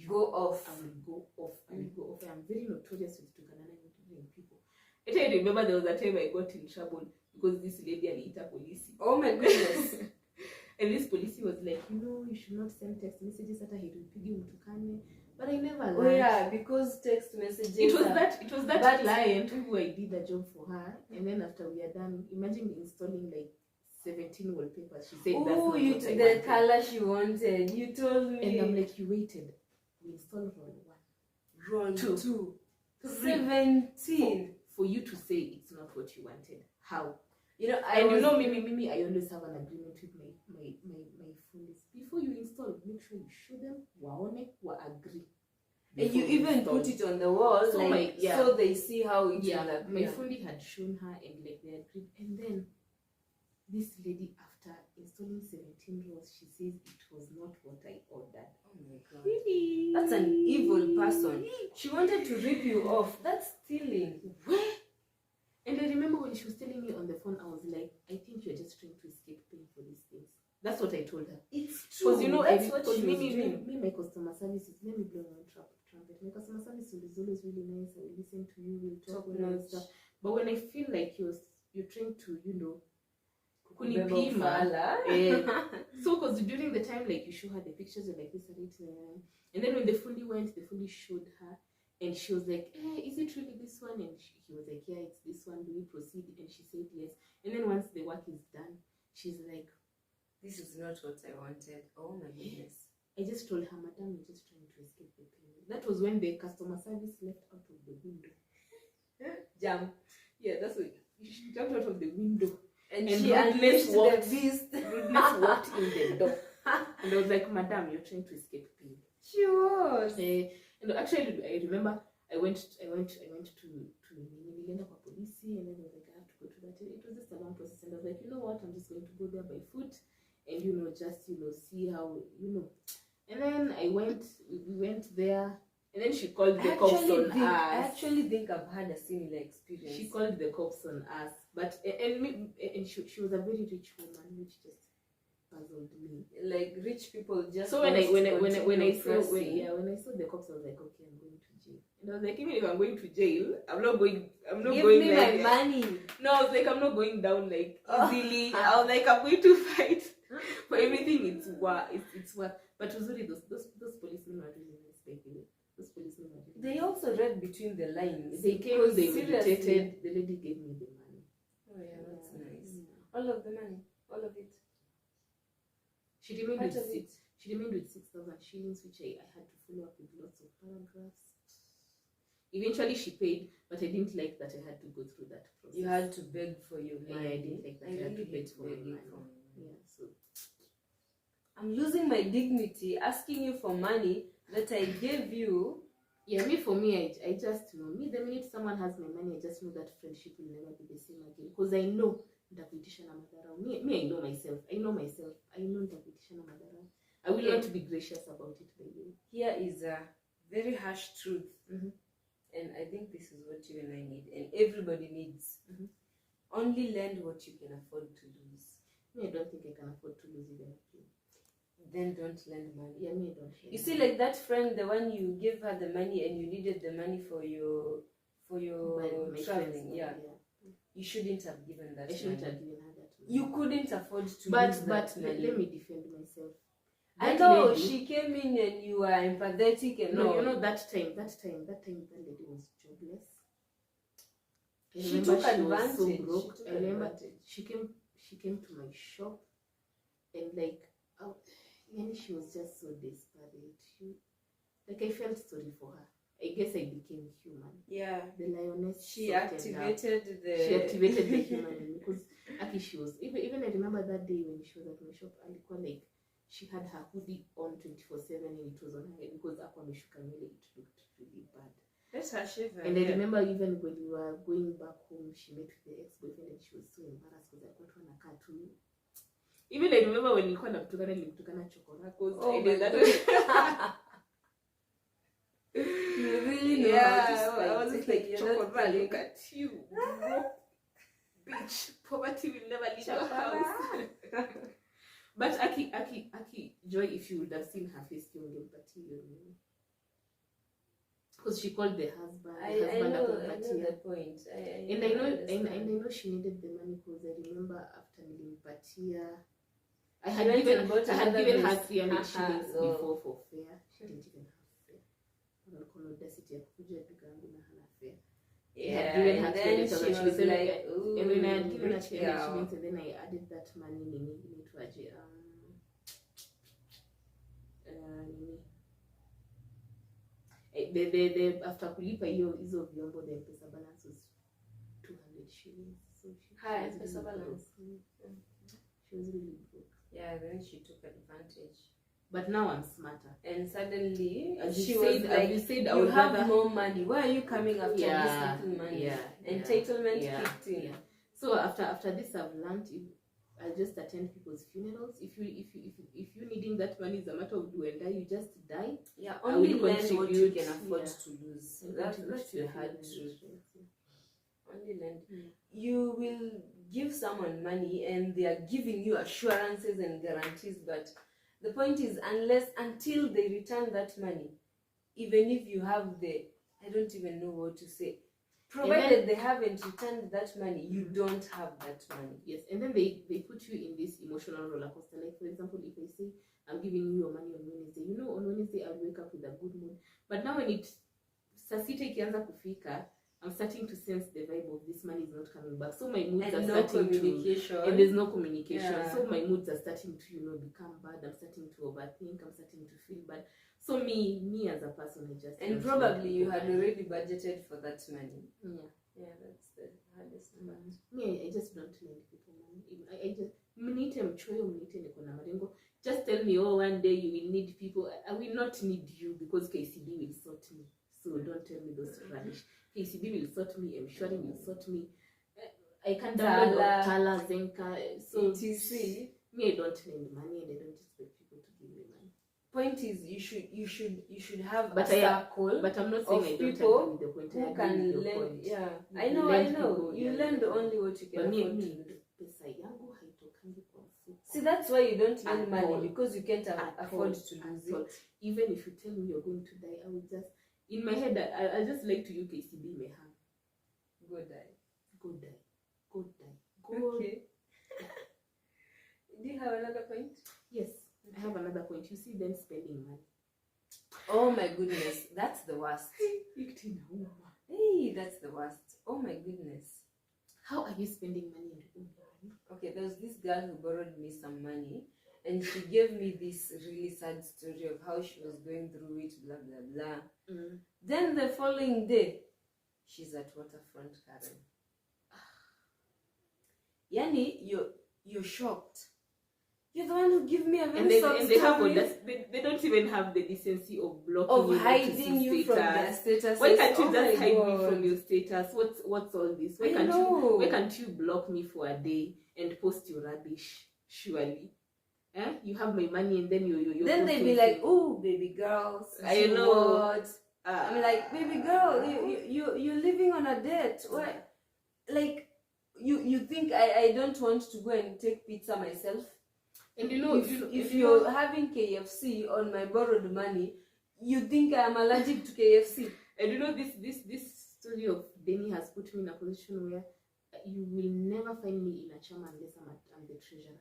go off. I will go off. I'm very notorious with tukanana people. I remember there was a time I got in trouble because this lady aliita police. Oh my goodness. And this police was like, you should not send text messages hata hiripigi mtukane. But I never learned. Oh yeah, because text messages. It was that client who I did a job for her, and then after we are done, imagine installing like 17 wallpapers. She said that's not what I wanted. The color she wanted. You told me. And I'm like, you waited. We installed roll 1. Roll 2. 17. For you to say it's not what you wanted. How? Me, I always have an agreement with my friends. Before you install, make sure you show them waone wa agree. And you even put it on the wall, so, so they see how it is. My friend had shown her, and like they agreed. And then this lady, after installing 17 rolls, she says it was not what I ordered. Oh my god. Really? That's an evil person. She wanted to rip you off. That's stealing. And I remember when she was telling me on the phone, I was like, I think you're just trying to escape paying for these things. That's what I told her. It's true. Because that's what she was doing. Me, my customer service is, let me blow my own trumpet. My customer service is always really nice. I will listen to you, we'll talk and stuff. But when I feel like you're trying to, kunipima. So because during the time, like, you show her the pictures of like this and it, and then when they fully went, they fully showed her, and she was like, is it really this one? And he was like, yeah, it's this one, do we proceed? And she said yes. And then once the work is done, she's like, this is not what I wanted. Oh my goodness. I just told her, madam, you're just trying to escape the pain. That was when the customer service left out of the window. Jump. Yeah, that's what she jumped out of the window. And she unleashed the beast. Rudeness walked in the door. And I was like, madam, you're trying to escape pain. She was. And actually, I remember I went to Nilienda kwa polisi, and then I was like, I have to go to that. It was just a long process, and I was like, you know what, I'm just going to go there by foot, and just see how, And then we went there, and then she called the cops on us. I actually think I've had a similar experience. She called the cops on us, but and she was a very rich woman, which just puzzled me. Like, rich people just. So when I saw the cops, I was like, okay, I'm going to jail. And I was like, even if I'm going to jail, I'm not going. Give me my money. No, I was like, I'm not going down like easily. I was like, I'm going to fight for everything. It's work. But uzuri, those policemen were really nice, by the way. Those policemen were really nice. They also read between the lines. They came, they meditated. The lady gave me the money. Oh yeah, that's nice. Yeah. All of the money, all of it. She remained with 6,000 shillings, which I had to follow up with lots of paragraphs. Eventually she paid, but I didn't like that I had to go through that process. You had to beg for your money. Yeah, I didn't like that. I had to beg for my money. Yeah, so I'm losing my dignity asking you for money that I gave you. Yeah, for me, I just know. The minute someone has my money, I just know that friendship will never be the same again. Because I know nitakuitisha na madharau. Me, I know myself. I know nitakuitisha na madharau. I will not be gracious about it, by the way. Here is a very harsh truth. Mm-hmm. And I think this is what you and I need. And everybody needs. Mm-hmm. Only lend what you can afford to lose. Me, I don't think I can afford to lose even a penny. Then don't lend money. Yeah, me, I don't. You see, like that friend, the one you gave her the money and you needed the money for your my traveling. friends, yeah. You shouldn't have given that. I shouldn't have given her that money. You couldn't afford to. But let me defend myself. I know she came in and you were empathetic and no, that time that lady was jobless. She took advantage. Was so broke. I remember she came to my shop, and like, she was just so desperate. I felt sorry for her. I guess I became human. Yeah. The lioness. She activated the human in me, because she was even I remember that day when she was at my shop, like, she had her hoodie on 24/7 and it was on her head because it looked really bad. That's her shiver. And I remember even when we were going back home, she met with the ex-boyfriend and she was so embarrassed because I got one a cartoon. Even I remember when nilimtukana chokora because I did that. You really know how to spite. I was just like, chokora, look at you. Bitch, poverty will never leave your house. But Aki Joy, if you would have seen her face, because she called the husband. I know the point. And I know she needed the money because I remember after Nilimpatia, I had given her 300 shillings before for fare. She didn't even have fare. Yeah, and then she was like, ooh, and when I had given her 300 shillings, and then I added that money into the after kulipa hizo vyombo, the pesa balance was 200 shillings. So she pesa balance. She was really broke. Yeah, then she took advantage. But now I'm smarter. And suddenly, she was like, you have more money. Why are you coming after this little money? Yeah. Entitlement kicked in. Yeah. So after this, I've learned I just attend people's funerals. If you needing that money is a matter of do and die, you just die. Yeah, only lend what you can afford to lose. That's the hard truth. Only lend. You will give someone money and they are giving you assurances and guarantees, but the point is, until they return that money, even if you have I don't even know what to say. Provided they haven't returned that money, you don't have that money. Yes, and then they put you in this emotional roller coaster. Like, for example, if I say, I'm giving you your money on Wednesday, you know, on Wednesday I'll wake up with a good mood. But now when saa sita ikianza kufika, I'm starting to sense the vibe of this money is not coming back. So my moods are starting to, and there's no communication. Yeah. So my moods are starting to, become bad. I'm starting to overthink. I'm starting to feel bad. So me as a person, I just... And probably you had already budgeted for that money. Yeah. Yeah, that's the hardest part. Me, I just don't lend people money. I just... Just tell me, oh, one day you will need people. I will not need you because KCB will sort me. So don't tell me those rubbish. KCB will sort me, Mshwari will sort me. I can't download Tala, Zenka. So etc. Me, I don't lend money and I don't expect people to give me money. Point is, you should have a circle. But I'm not saying I don't people agree with the point. Who can lend? Yeah, I know. You lend only what you can afford to. See, that's why you don't lend money, because you can't afford to lose it. Even if you tell me you're going to die, I will just, in my head, I just like to use KCB my hand. Go die. Go die. Go die. Go. Okay. Do you have another point? Yes, okay. I have another point. You see them spending money. Oh my goodness, that's the worst. Hey, that's the worst. Oh my goodness. How are you spending money on your own? Okay, there was this girl who borrowed me some money, and she gave me this really sad story of how she was going through it, blah blah blah. Then the following day, she's at Waterfront Karen. Yani, you're shocked. You're the one who gave me a very soft story. They don't even have the decency of blocking you, hiding you from their status. Why can't you just hide me from your status? What's all this? Why can't you block me for a day and post your rubbish? Surely, you have my money and then you. Then they be like, "Oh, baby girl, I know." I'm like, "Baby girl, you're living on a debt. Why? Like, you think I don't want to go and take pizza myself?" And if you're having KFC on my borrowed money, you think I'm allergic to KFC. And this story of Denny has put me in a position where you will never find me in a chama unless I'm the treasurer.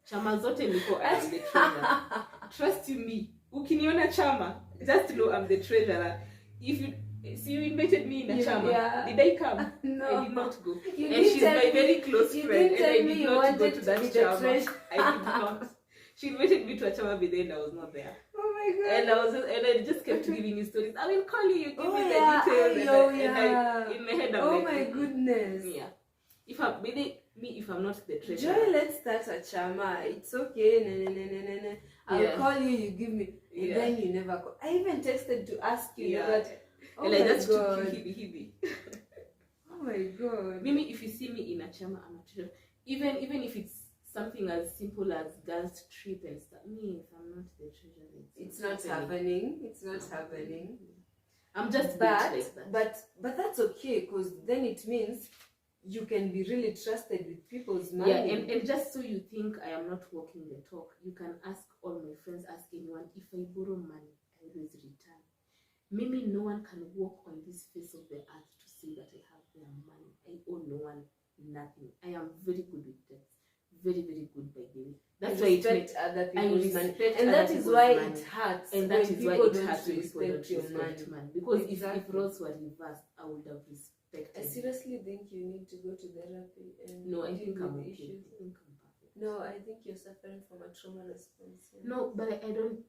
Chama zote niko I am the treasurer. Trust you me. Ukiniona chama, just know I'm the treasurer. If you see, you invited me in a chama. Did I come? No. I did not go. And she's my very close friend. And I did not go to that chama. I did not. She invited me to a chama, but then I was not there. Oh my god. And I just kept giving you stories. I will call you. Give me the details. And in my head, I'm like, my goodness. Yeah. If I'm not the treasurer. Joy, let's start a chama. It's okay. I'll call you. You give me. And then you never call. I even texted to ask you that. Oh and I just took you hibi. Oh my god. Maybe if you see me in a chama, I'm a treasurer. Even if it's something as simple as girls trip and stuff. Me, if I'm not the treasurer, it's not happening. It's not happening. I'm just like that. But that's okay, because then it means you can be really trusted with people's money. Yeah, and just so you think I am not walking the talk, you can ask all my friends, ask anyone, if I borrow money, I always return. Maybe no one can walk on this face of the earth to say that I have their money. I owe no one nothing. I am very good with that. Very, very good, by the way. That's why it makes other people's money. And that is why it hurts. And that is why it hurts when people don't respect money. Because if roles were reversed, I would have respected. I seriously think you need to go to therapy. And no, I think I'm okay. I think I'm perfect. No, I think you're suffering from a trauma response. Yeah. No, but I don't.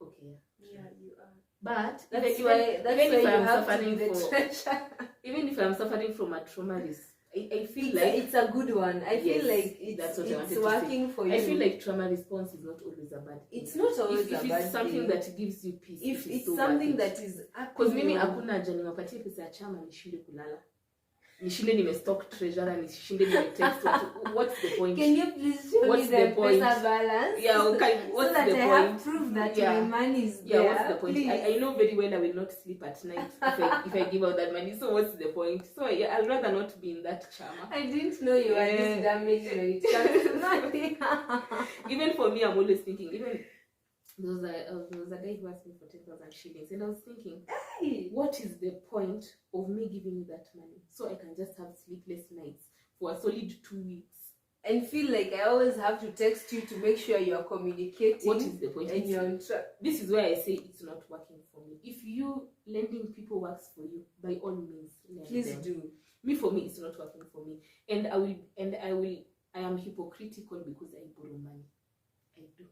Okay. Yeah, you are. But that's why you have to be the treasure. Even if I'm suffering from a trauma response, I feel it's a good one. I feel like it's working for you. I feel like trauma response is not always a bad thing. It's not always a bad thing. If it's something that gives you peace. If it's something that is because mimi hakuna haja niwapatie pesa ya chama nishinde kulala. Nishinde nimestock treasurer, nishinde nimetext what's the point? Can you please show me the pesa balance? Yeah, okay. What's so that the I point? Have proof that my money is there. Yeah, what's the point? I know very well I will not sleep at night if I give out that money. So what's the point? So I'd rather not be in that chama. I didn't know you were this damaged when it comes to money. Even for me, I'm always thinking, even there was a guy who asked me for 10,000 shillings, and I was thinking, hey, what is the point of me giving you that money so I can just have sleepless nights for a solid 2 weeks and feel like I always have to text you to make sure you're communicating? What is the point? And you're on track. This is where I say it's not working for me. If you lending people works for you, by all means, please do. For me, it's not working for me, and I am hypocritical because I borrow money. I do.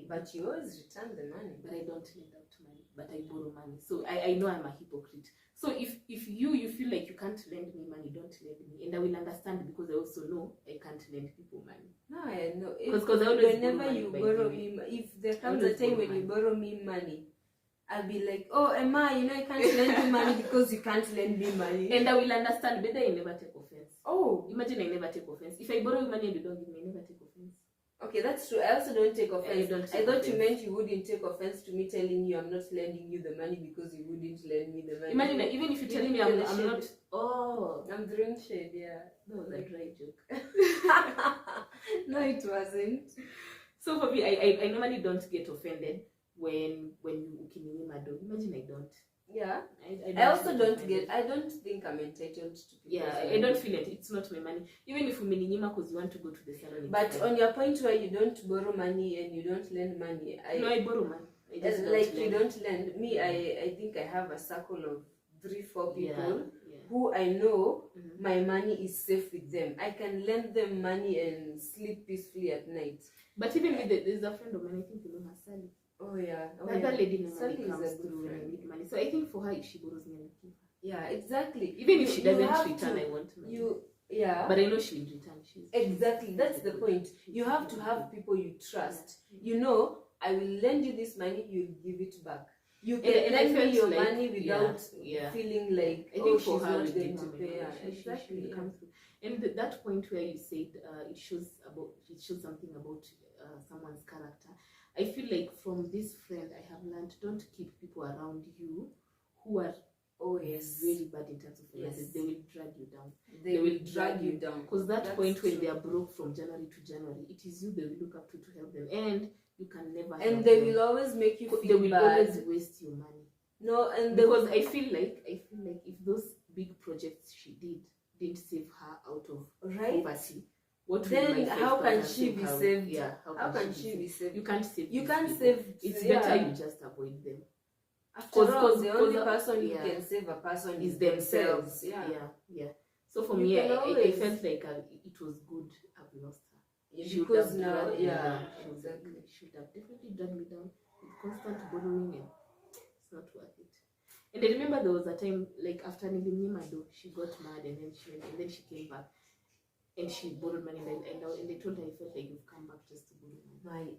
But you always return the money. But I don't lend out money, but I borrow money. So I know I'm a hypocrite. So if you feel like you can't lend me money, don't lend me, and I will understand, because I also know I can't lend people money. No, I know. Because whenever you borrow me, if there comes a time when you borrow me money, I'll be like, oh, Emma, I can't lend you money because you can't lend me money. And I will understand, but I never take offense. Oh. Imagine I never take offense. If I borrow you money and you don't give me, I never take offense. Okay, that's true. I also don't take offense. I thought you meant you wouldn't take offense to me telling you I'm not lending you the money because you wouldn't lend me the money. Imagine that, even if you tell me I'm not. Oh. I'm throwing shade, yeah. That was a dry joke. No, it wasn't. So for me, I normally don't get offended when you do. Imagine I don't. Yeah. I also don't I don't think I'm entitled to people. Yeah, I don't feel it. It's not my money. Even if umeninyima because you want to go to the salon. But on your point where you don't borrow money and you don't lend money, I borrow money. I just you don't lend. Me, I think I have a circle of 3-4 people who I know my money is safe with them. I can lend them money and sleep peacefully at night. But even with there's a friend of mine, I think you know her, Sally. Oh yeah. That lady normally comes through when I need money. So I think for her, if she borrows me, I will give her. Yeah, exactly. Even if she doesn't return, I want money. Yeah. But I know she will return. Exactly. That's the point. You have to have people you trust. I will lend you this money, you'll give it back. You can lend me your money without feeling like, I think she's not going to pay. Exactly. And that point where you said it shows something about someone's character. I feel like from this friend I have learned, don't keep people around you who are very bad in terms of finances. They will drag you down. They will drag you down. Because that point when they are broke from January to January, it is you they will look up to help them, and you can never. And they will always make you feel They will always waste your money. No, and because I feel like if those big projects she didn't save her out of poverty. Then how can she be saved? Yeah, how can she be saved? You can't save. You can't save. It's better you just avoid them. After all, the only person who can save a person is themselves. Yeah. So for me, I felt like it was good I've lost her. Because now, exactly. She would have definitely dragged me down with constant borrowing, and it's not worth it. And I remember there was a time, like after Nilimnyimado, she got mad and then she came back. And she borrowed money, and I told her I felt like you've come back just to borrow money.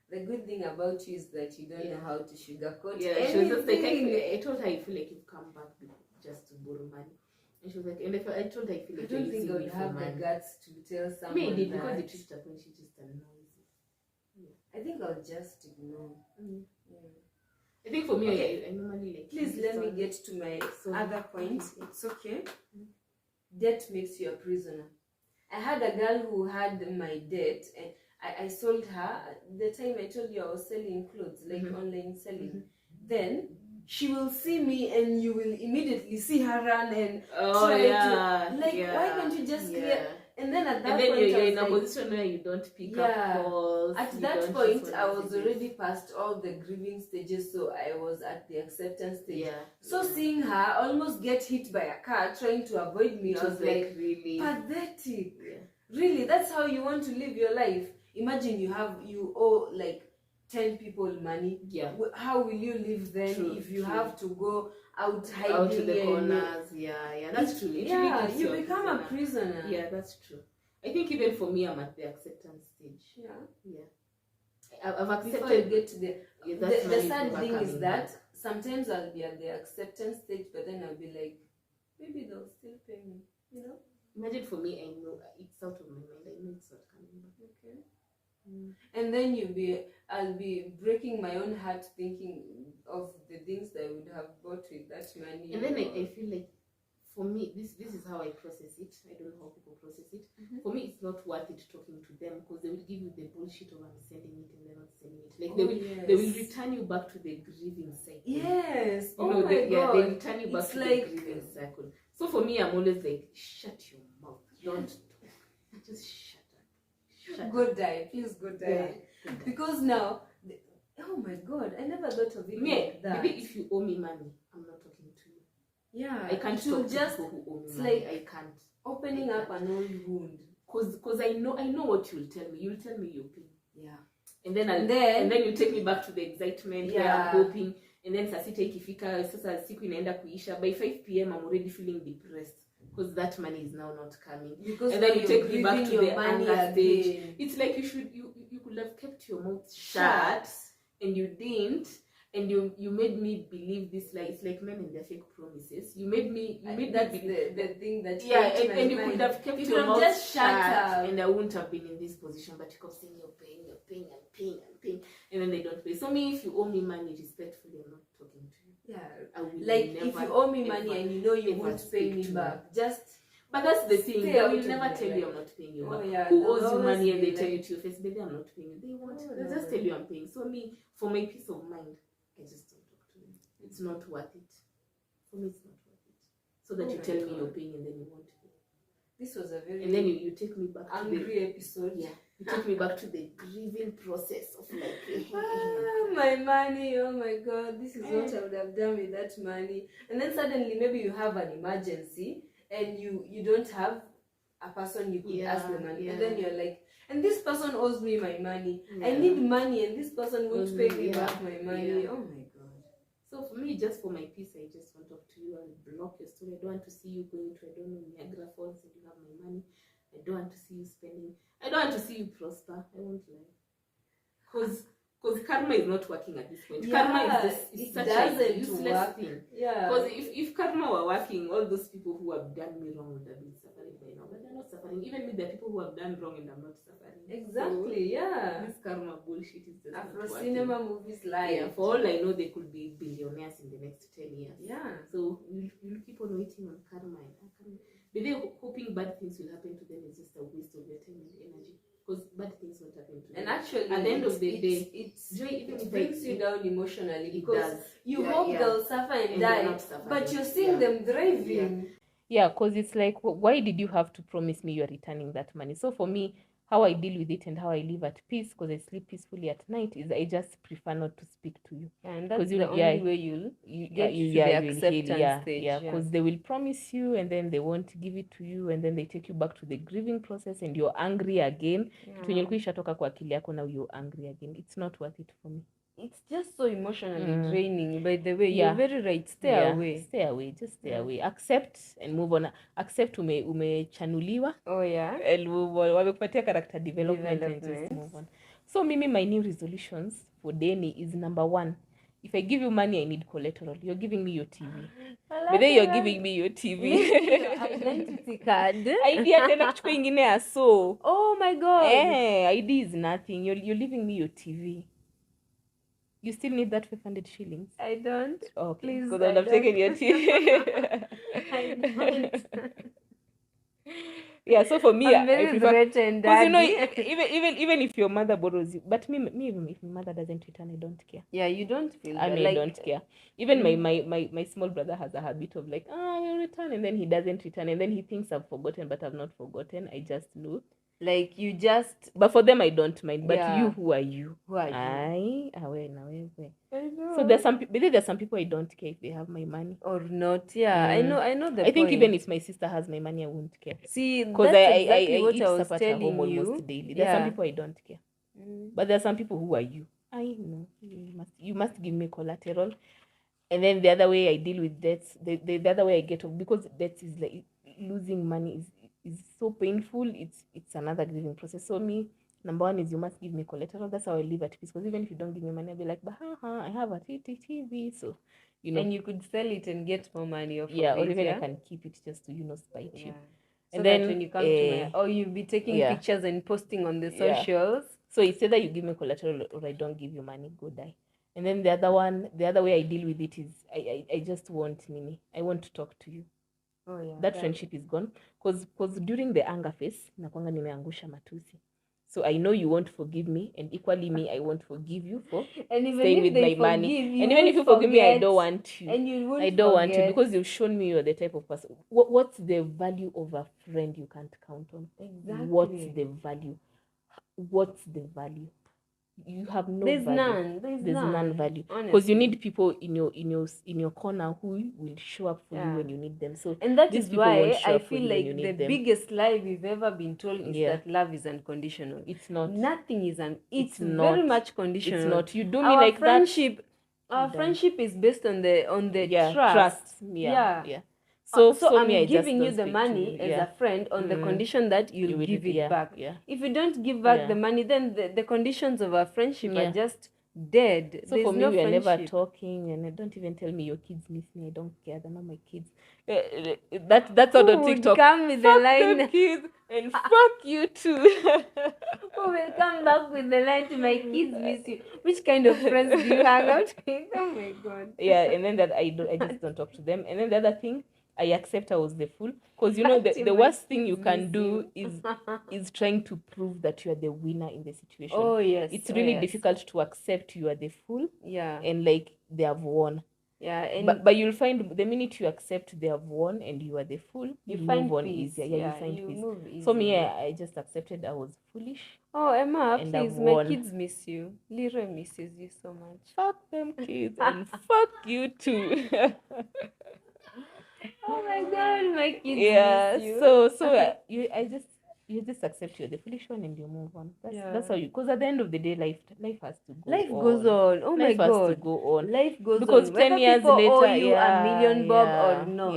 The good thing about you is that you don't know how to sugarcoat. Yeah, she was just like, I told her I feel like you've come back just to borrow money. And she was like, and I told her I feel like I don't think I would have the guts to tell someone. Maybe because it reached a point she just annoys you. I think I'll just ignore. I think for me, I normally like. Please let me get to my other point. It's okay. Debt makes you a prisoner. I had a girl who had my debt, and I sold her. The time I told you I was selling clothes, like online selling. Then she will see me, and you will immediately see her run and try to why can't you just clear? And then at that point, you're in a position where you don't pick up calls. At that point, I was already past all the grieving stages, so I was at the acceptance stage. So seeing her almost get hit by a car trying to avoid me, I was like, really pathetic. Really, that's how you want to live your life? Imagine you owe like 10 people money. How will you live then if you have to go out hiding out to the corners? That's true. You become a prisoner. That's true. I think even for me, I'm at the acceptance stage. I've accepted. Before you get to the sad thing is that sometimes I'll be at the acceptance stage, but then I'll be like, maybe they'll still pay me. Imagine for me, I know it's out of my mind. I know it's not coming back. Okay. And then I'll be breaking my own heart thinking of the things that I would have bought with that money. And then I feel like for me, this is how I process it. I don't know how people process it. For me, it's not worth it talking to them, because they will give you the bullshit of I'm sending it and they're not sending it. Like they will return you back to the grieving cycle. Yes. You know, my God. they return you back it's to like... the grieving cycle. So for me, I'm always like, shut your mouth. Don't talk. Just shut up. Good die, please, good die. Yeah. Because now, oh my God, I never thought of it like that. Maybe if you owe me money, I'm not talking to you. Yeah, I can't talk to people who owe me money. Like I can't. Opening up an old wound. Because I know what you'll tell me. You'll tell me your pain. Yeah. And then you take me back to the excitement where I'm hoping. And then saa sita ikifika, sasa siku inaenda kuisha. By 5 p.m. I'm already feeling depressed. Because that money is now not coming. Because and then you take me back to the anger stage. It's like you could have kept your mouth shut and you didn't. And you made me believe this, like it's like men and their fake promises. You made that's the thing that and you could have kept your mouth just shut and I wouldn't have been in this position. But you kept saying you're paying, and then they don't pay. So me, if you owe me money, respectfully, I'm not talking to you. Yeah, I will like if you owe me money and you know you won't pay me back, just. But that's the thing. They will never tell you I'm not paying you back. Who owes you money and they tell you to your face, baby, I'm not paying you. They won't. They'll just tell you I'm paying. So me, for my peace of mind, I just don't talk to you. It's not worth it. For me, it's not worth it. So that you tell me you're paying and then you won't pay. This was a very... And then you take me back angry to the episode. Yeah. You take me back to the grieving process of like... my money, oh my God. This is what I would have done with that money. And then suddenly maybe you have an emergency and you don't have a person you could ask the money. And then you're like, and this person owes me my money. I need money and this person won't pay me back my money. Oh my God. So for me, just for my peace, I just want to talk to you and block your story. I don't want to see you going to, I don't know, Niagara Falls and you have my money. I don't want to see you spending. I don't want to see you prosper. I won't lie. Because karma is not working at this point. Karma is such a useless thing. Yeah. Because if karma were working, all those people who have done me wrong would have been suffering by now. But they're not suffering. Even me, the people who have done wrong and I'm not suffering. Exactly, so, yeah. This karma bullshit is just Afro cinema movies lie. Yeah, for all I know, they could be billionaires in the next 10 years. Yeah. So we'll keep on waiting on karma. But they're hoping bad things will happen to them is just a waste of your time and energy. Because bad things won't happen to them. And actually, at the end of the day, it brings you down emotionally because you hope they'll suffer and die, but you're seeing them thriving. Yeah, because it's like, why did you have to promise me you're returning that money? So for me, how I deal with it and how I live at peace, because I sleep peacefully at night, is I just prefer not to speak to you. And that's the only way you'll get to the acceptance stage. Yeah, because they will promise you and then they won't give it to you and then they take you back to the grieving process and you're angry again. When you're angry again. It's not worth it for me. It's just so emotionally draining. By the way, you're very right. Stay away. Stay away. Just stay away. Accept and move on. Accept umechanuliwa. Oh yeah. And move on. Wamekupatia character development and just move on. So mimi, my new resolutions for Deni is number 1. If I give you money, I need collateral. You're giving me your TV. But then you're giving me your TV. Identity card. ID tena kuchukua ingine ya so. Oh my God. ID is nothing. You're leaving me your TV. You still need that 500 shillings? I don't. Okay. Please. Because I would have taken your TV. I don't. Yeah, so for me, I'm very threatened. Because you know, even if your mother borrows you, but me, even if my mother doesn't return, I don't care. Yeah, you don't feel. I mean, I don't care. Even my small brother has a habit of like, I will return, and then he doesn't return, and then he thinks I've forgotten, but I've not forgotten. I just know. Like you just. But for them, I don't mind. But you, who are you? Who are you? So there's some people I don't care if they have my money or not. Yeah, I know the I think even if my sister has my money, I won't care. See, because I what eat I was supper at home telling you almost daily. There's some people I don't care. But there's some people who are you. I know. You must give me collateral. And then the other way I deal with debts, the other way I get off, because debts is like losing money is so painful. It's another grieving process. So me, number 1 is you must give me collateral. That's how I live at peace. Because even if you don't give me money, I'll be like, but I have a TV, so you know. And you could sell it and get more money off of it. Or even I can keep it just to spite you. So and then when you come to my, you'll be taking pictures and posting on the socials. So it's either you give me collateral or I don't give you money. Go die. And then the other way I deal with it is I just want Mimi. I want to talk to you. that friendship is gone. Because during the anger phase nakwanga nimeangusha matusi, so I know you won't forgive me, and equally me, I won't forgive you for staying with my money. And even if you forgive me, I don't want you. And you won't I don't want you forget. because you've shown me you're the type of person. What's the value of a friend you can't count on? Exactly. What's the value? What's the value? You have no There's value. There's none value, because honestly. you need people in your corner who will show up for you when you need them. So and that these is people won't why show I up for feel you when like you the need them. biggest lie we've ever been told is that love is unconditional. It's not. Nothing is it's not. very much conditional. It's not. You do me like friendship, that. Our friendship is based on the trust. Yeah. So I'm me, I giving just you the money as a friend on the condition that you'll give it back. If you don't give back the money, then the conditions of our friendship are just dead. So There's for me, no we are friendship. never talking, and I don't even tell me your kids miss me. I don't care. They're not my kids. That's on TikTok. Come with fuck the line, them kids, and fuck you too. Who will come back with the line to my kids miss you? Which kind of friends do you hang out with? Oh my god. Yeah, and then that I just don't talk to them. And then the other thing, I accept I was the fool, because you know the worst thing you can do is trying to prove that you are the winner in the situation. Oh yes. It's really difficult to accept you are the fool. Yeah. And like they have won. Yeah, and but you'll find the minute you accept they have won and you are the fool, you find move on peace. easier. Yeah, you find you peace. move easy. So me, I just accepted I was foolish. Oh Emma, and please, my kids miss you. Lira misses you so much. Fuck them kids and fuck you too. Oh my god, my kids miss you. So you just accept you're the foolish one and you move on. That's how you, because at the end of the day, life has to go life on. goes on. Oh my god, life has to go on. Life goes because on. Because 10 years people later, owe you a million bob or not,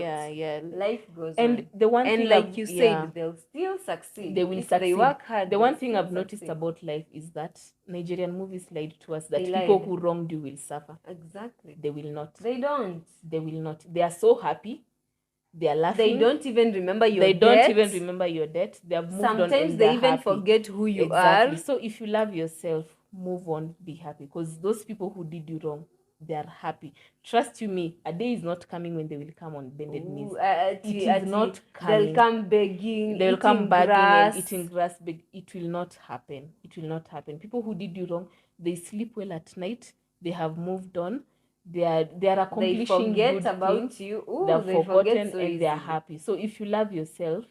life goes and on. The one and thing like you said, they'll still succeed. They will if succeed. They work hard. The one thing I've noticed about life is that Nigerian movies lied to us that They people lied. who wronged you will suffer. Exactly. They will not. They don't. They will not. They are so happy. They are laughing. They don't even remember your debt. They don't even remember your debt. They have moved on and Sometimes they even happy. forget who you Exactly. are. So if you love yourself, move on, be happy. Because those people who did you wrong, they are happy. Trust you me, a day is not coming when they will come on bended knees. It is not coming. They'll come begging. They will come begging grass. and eating grass. It will not happen. It will not happen. People who did you wrong, they sleep well at night. They have moved on. They are accomplishing good things. You. Ooh, they've forgotten so and they are happy. So if you love yourself,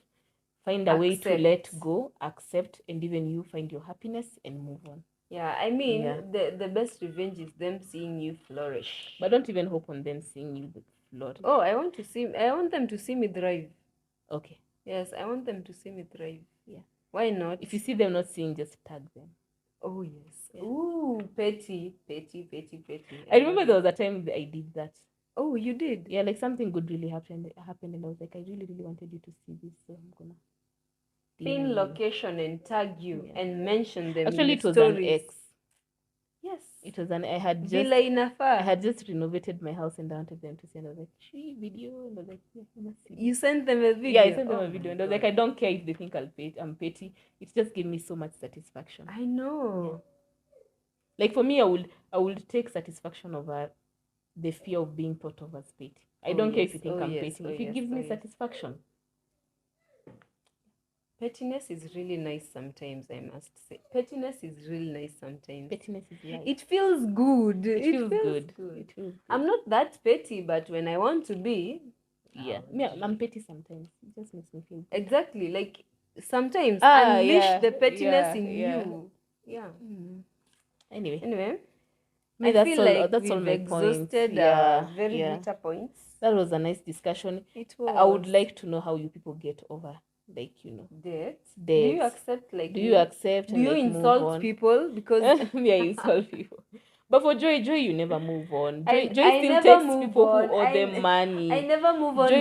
find a way to let go, accept, and even you find your happiness and move on. Yeah, I mean, the best revenge is them seeing you flourish. But don't even hope on them seeing you flourish. Oh, I want them to see me thrive. Okay. Yes, I want them to see me thrive. Yeah. Why not? If you see them not seeing, just tag them. Oh yes. Yeah. Ooh, petty. I remember there was a time that I did that. Oh, you did? Yeah, like something good really happened, and I was like, I really, really wanted you to see this, so I'm gonna pin location and tag you and mention them. Actually, in it was stories. an ex. Yes, it was an. I had just renovated my house and I wanted them to see, and I was like, "She video," and I was like, "Yeah, you must see." You sent them a video. Yeah, I sent them a video, and I was like, "I don't care if they think I'm petty. It just gave me so much satisfaction." I know. Yeah. Like for me, I would take satisfaction over the fear of being thought of as petty. I don't care if you think I'm petty. If it gives me satisfaction. Pettiness is really nice sometimes, I must say. Pettiness is really nice sometimes. Pettiness is nice. It feels good. It feels good. I'm not that petty, but when I want to be... Yeah, I'm petty sometimes. It just makes me feel good. Exactly. Like, sometimes unleash the pettiness in you. Yeah. Anyway. I feel like that's all my exhausted very bitter points. That was a nice discussion. It was. I would like to know how you people get over, like, dates. Do you accept do you accept do you insult people? Because I insult people. But for Joy, you never move on. Joy still texts people who owe them money. I never move on.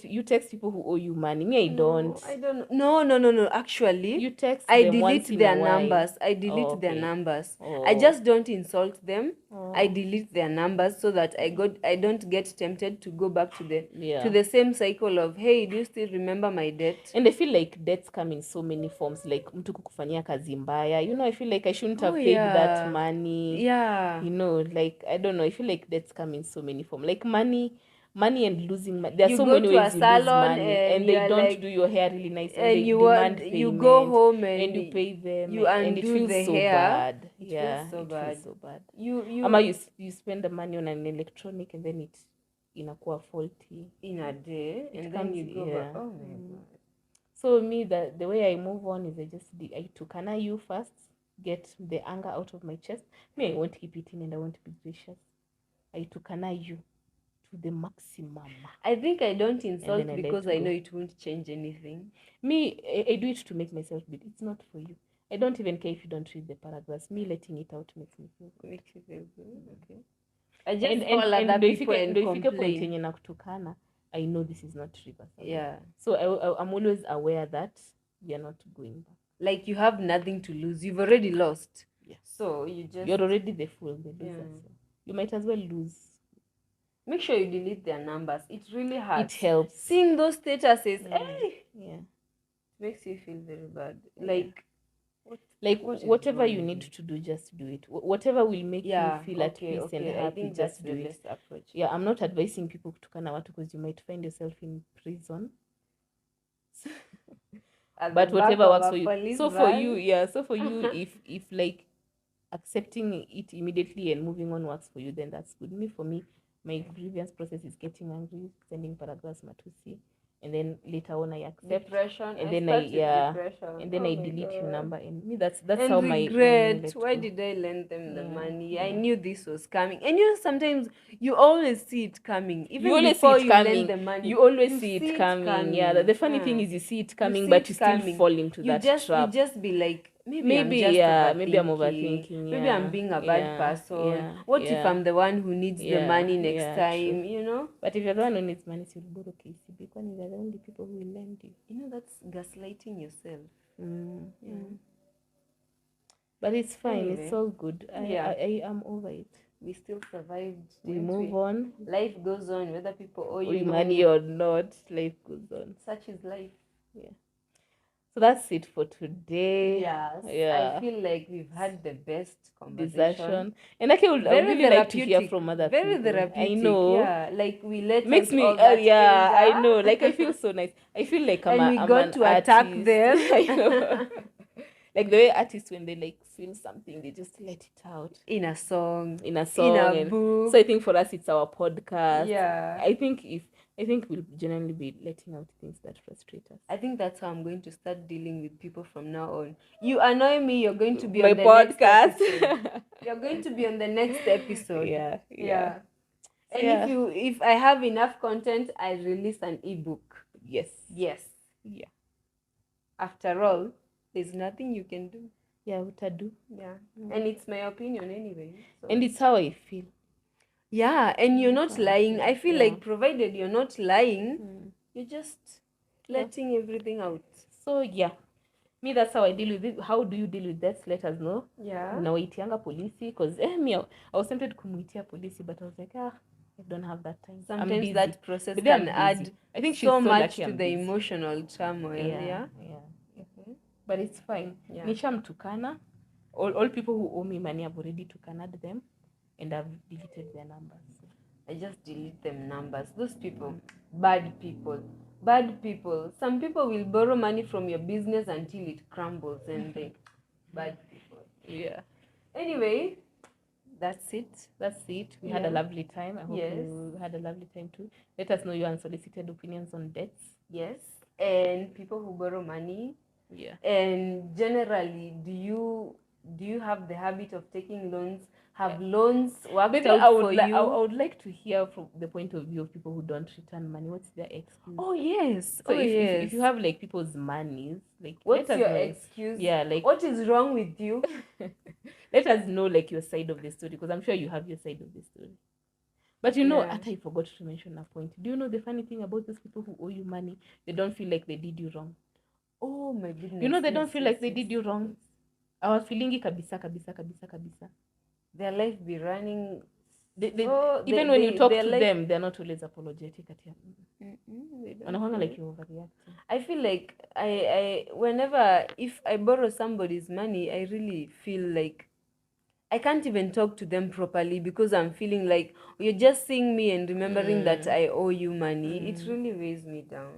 You text people who owe you money. Me, I don't. I don't. No. Actually, you text. I delete their numbers. I delete their numbers. I just don't insult them. I delete their numbers so that I don't get tempted to go back to the same cycle of, hey, do you still remember my debt? And I feel like debts come in so many forms, like mtu kukufanyia kazi mbaya. I feel like I shouldn't have paid that money. Yeah. Like, I don't know. I feel like debts come in so many forms. Like money money and losing money. There are You so go many to a ways you lose salon money, and and they you're don't like, do your hair really nice, and and they you demand want, payment, you go home and you pay them, you and it undo feels the so hair. bad. It Yeah, feels so it bad. feels so bad. You Ama you spend the money on an electronic, and then it inakuwa faulty in a day, it and comes, then you go yeah. back. Oh my god. So me, the way I move on is I tukana you first, get the anger out of my chest. Me, I won't keep it in, and I won't be gracious. I tukana you to the maximum. I think I don't insult I because I know it won't change anything. Me, I do it to make myself beat. It's not for you. I don't even care if you don't read the paragraphs. Me letting it out makes me feel good. Makes you feel good. Okay. I just call other people and complain. Na kutukana, I know this is not reversible. Yeah. So I'm always aware that we are not going back. Like you have nothing to lose. You've already lost. Yeah. So you're already the fool, the loser. Yeah. So you might as well lose. Make sure you delete their numbers. It really hurts. It helps. Seeing those statuses, hey, yeah, makes you feel very bad. Whatever you need to do, just do it. Whatever will make you feel at peace and happy, I think just that's do the it. best approach. Yeah, I'm not advising people to tukana watu because you might find yourself in prison. But whatever works for you. So for you, if like accepting it immediately and moving on works for you, then that's good. For me, my grievance process is getting angry, sending paragraphs matusi, and then later on I accept depression, and then I delete your number, and me that's and how regret. my Why did I lend them the money? I knew this was coming, and sometimes you always see it coming, even before you lend the money. You always see it coming. Yeah, the funny thing is you see it coming, but you still fall into that trap. You just be like, maybe I'm overthinking. Maybe I'm being a bad person. What if I'm the one who needs the money next time? True. But if you're the one who needs money, you'll borrow KCB because they're the only people who will lend you. That's gaslighting yourself. But it's fine. Anyway, it's all good. I am over it. We still survived. We move on. Life goes on, whether people owe you money or not. Life goes on. Such is life. Yeah. So that's it for today. Yes. Yeah. I feel like we've had the best conversation. And I would really like to hear from other people. Very therapeutic. I know. Yeah. Like we let makes me I know. Like I feel so nice. I feel like I'm got to attack them. I know. Like the way artists, when they like feel something, they just let it out in a song, in a book. So I think for us, it's our podcast. Yeah. I think we'll generally be letting out things that frustrate us. I think that's how I'm going to start dealing with people from now on. You annoy me, you're going to be on the podcast. Next episode. You're going to be on the next episode. Yeah. And if I have enough content, I release an ebook. Yes. Yeah. After all, there's nothing you can do. Yeah, what I do. Yeah. And it's my opinion anyway. So. And it's how I feel. Yeah, and you're not lying. I feel like provided you're not lying, you're just letting everything out. So me, that's how I deal with it. How do you deal with that? Let us know. Yeah. Nawaitianga police because I was tempted to kumuitia police, but I was like, I don't have that time. Sometimes that process can add I think so much to the emotional turmoil. Yeah. But it's fine. Nisham tukana. All people who owe me money, I've already tukanad them, and I've deleted their numbers. I just delete them numbers. Those people, bad people. Some people will borrow money from your business until it crumbles, and they bad people. Yeah. Anyway, that's it. We had a lovely time. I hope you had a lovely time too. Let us know your unsolicited opinions on debts. Yes. And people who borrow money. Yeah. And generally, do you have the habit of taking loans? Have loans worked out for you? I would like to hear from the point of view of people who don't return money. What's their excuse? Oh yes. So if you have like people's monies, like what's your excuse? Yeah, like what is wrong with you? Let us know like your side of the story, because I'm sure you have your side of the story. But I forgot to mention a point. Do you know the funny thing about those people who owe you money? They don't feel like they did you wrong. Oh my goodness. They don't feel like they did you wrong. I was feeling kabisa. Their life be running. Even when you talk to them, they're not always apologetic at you. Like you're overreacting. I feel like I whenever if I borrow somebody's money, I really feel like I can't even talk to them properly because I'm feeling like you're just seeing me and remembering that I owe you money. It really weighs me down.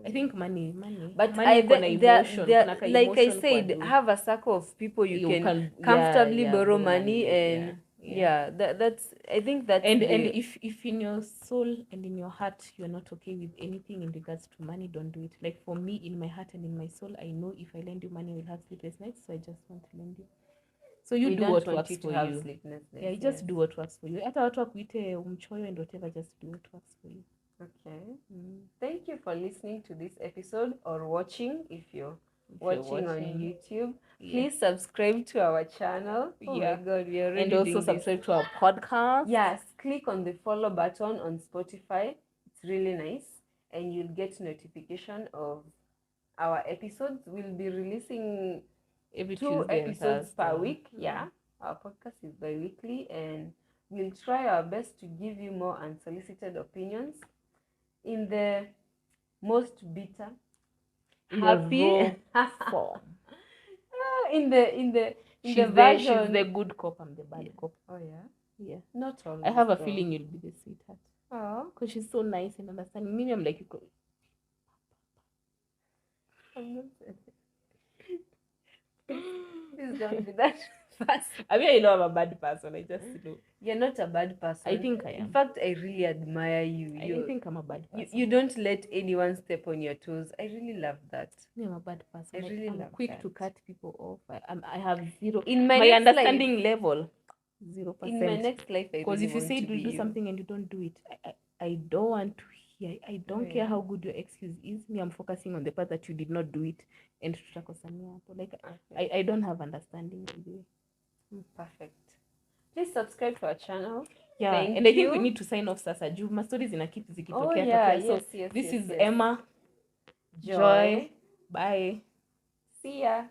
I think money. But money kuna emotion. Kuna ka like I emotion said, kwa have a circle of people you can yeah, comfortably yeah, borrow borrow money with, and that's I think that's and if in your soul and in your heart you're not okay with anything in regards to money, don't do it. Like for me, in my heart and in my soul, I know if I lend you money, we'll have sleepless nights, so I just want to lend you. So you do what works for you. Yeah, you just do what works for you. Hata watu wakuite umchoyo and whatever, just do what works for you. Okay. Thank you for listening to this episode or watching if you're watching on YouTube. Please subscribe to our channel. Oh my god, we are already and also subscribe to our podcast. Yes, click on the follow button on Spotify. It's really nice, and you'll get notification of our episodes. We'll be releasing every 2 episodes per week. Yeah, our podcast is bi-weekly, and we'll try our best to give you more unsolicited opinions in the most bitter, happy form. in the She's version. She's the good cop, I'm the bad cop. Oh yeah. Yeah. Not always. I have a feeling you'll be the sweetheart. Oh, because she's so nice and understanding. Maybe I'm like you could. I'm not Please don't be that fast. I mean, I know I'm a bad person. I just know. You're not a bad person. I think I am. In fact, I really admire you. I think I'm a bad person. You don't let anyone step on your toes. I really love that. I'm a bad person. I'm quick that. to cut people off. I have zero. In my understanding level, 0%. In my next life, because if you say do something and you don't do it, I don't want to hear. I don't care how good your excuse is. Me, I'm focusing on the part that you did not do it, and like I don't have understanding. Perfect. Please subscribe to our channel. Yeah, and I think we need to sign off. Sasa Juma stories in a keep zikitokea. Yes. This is Emma. Joy. Bye. See ya.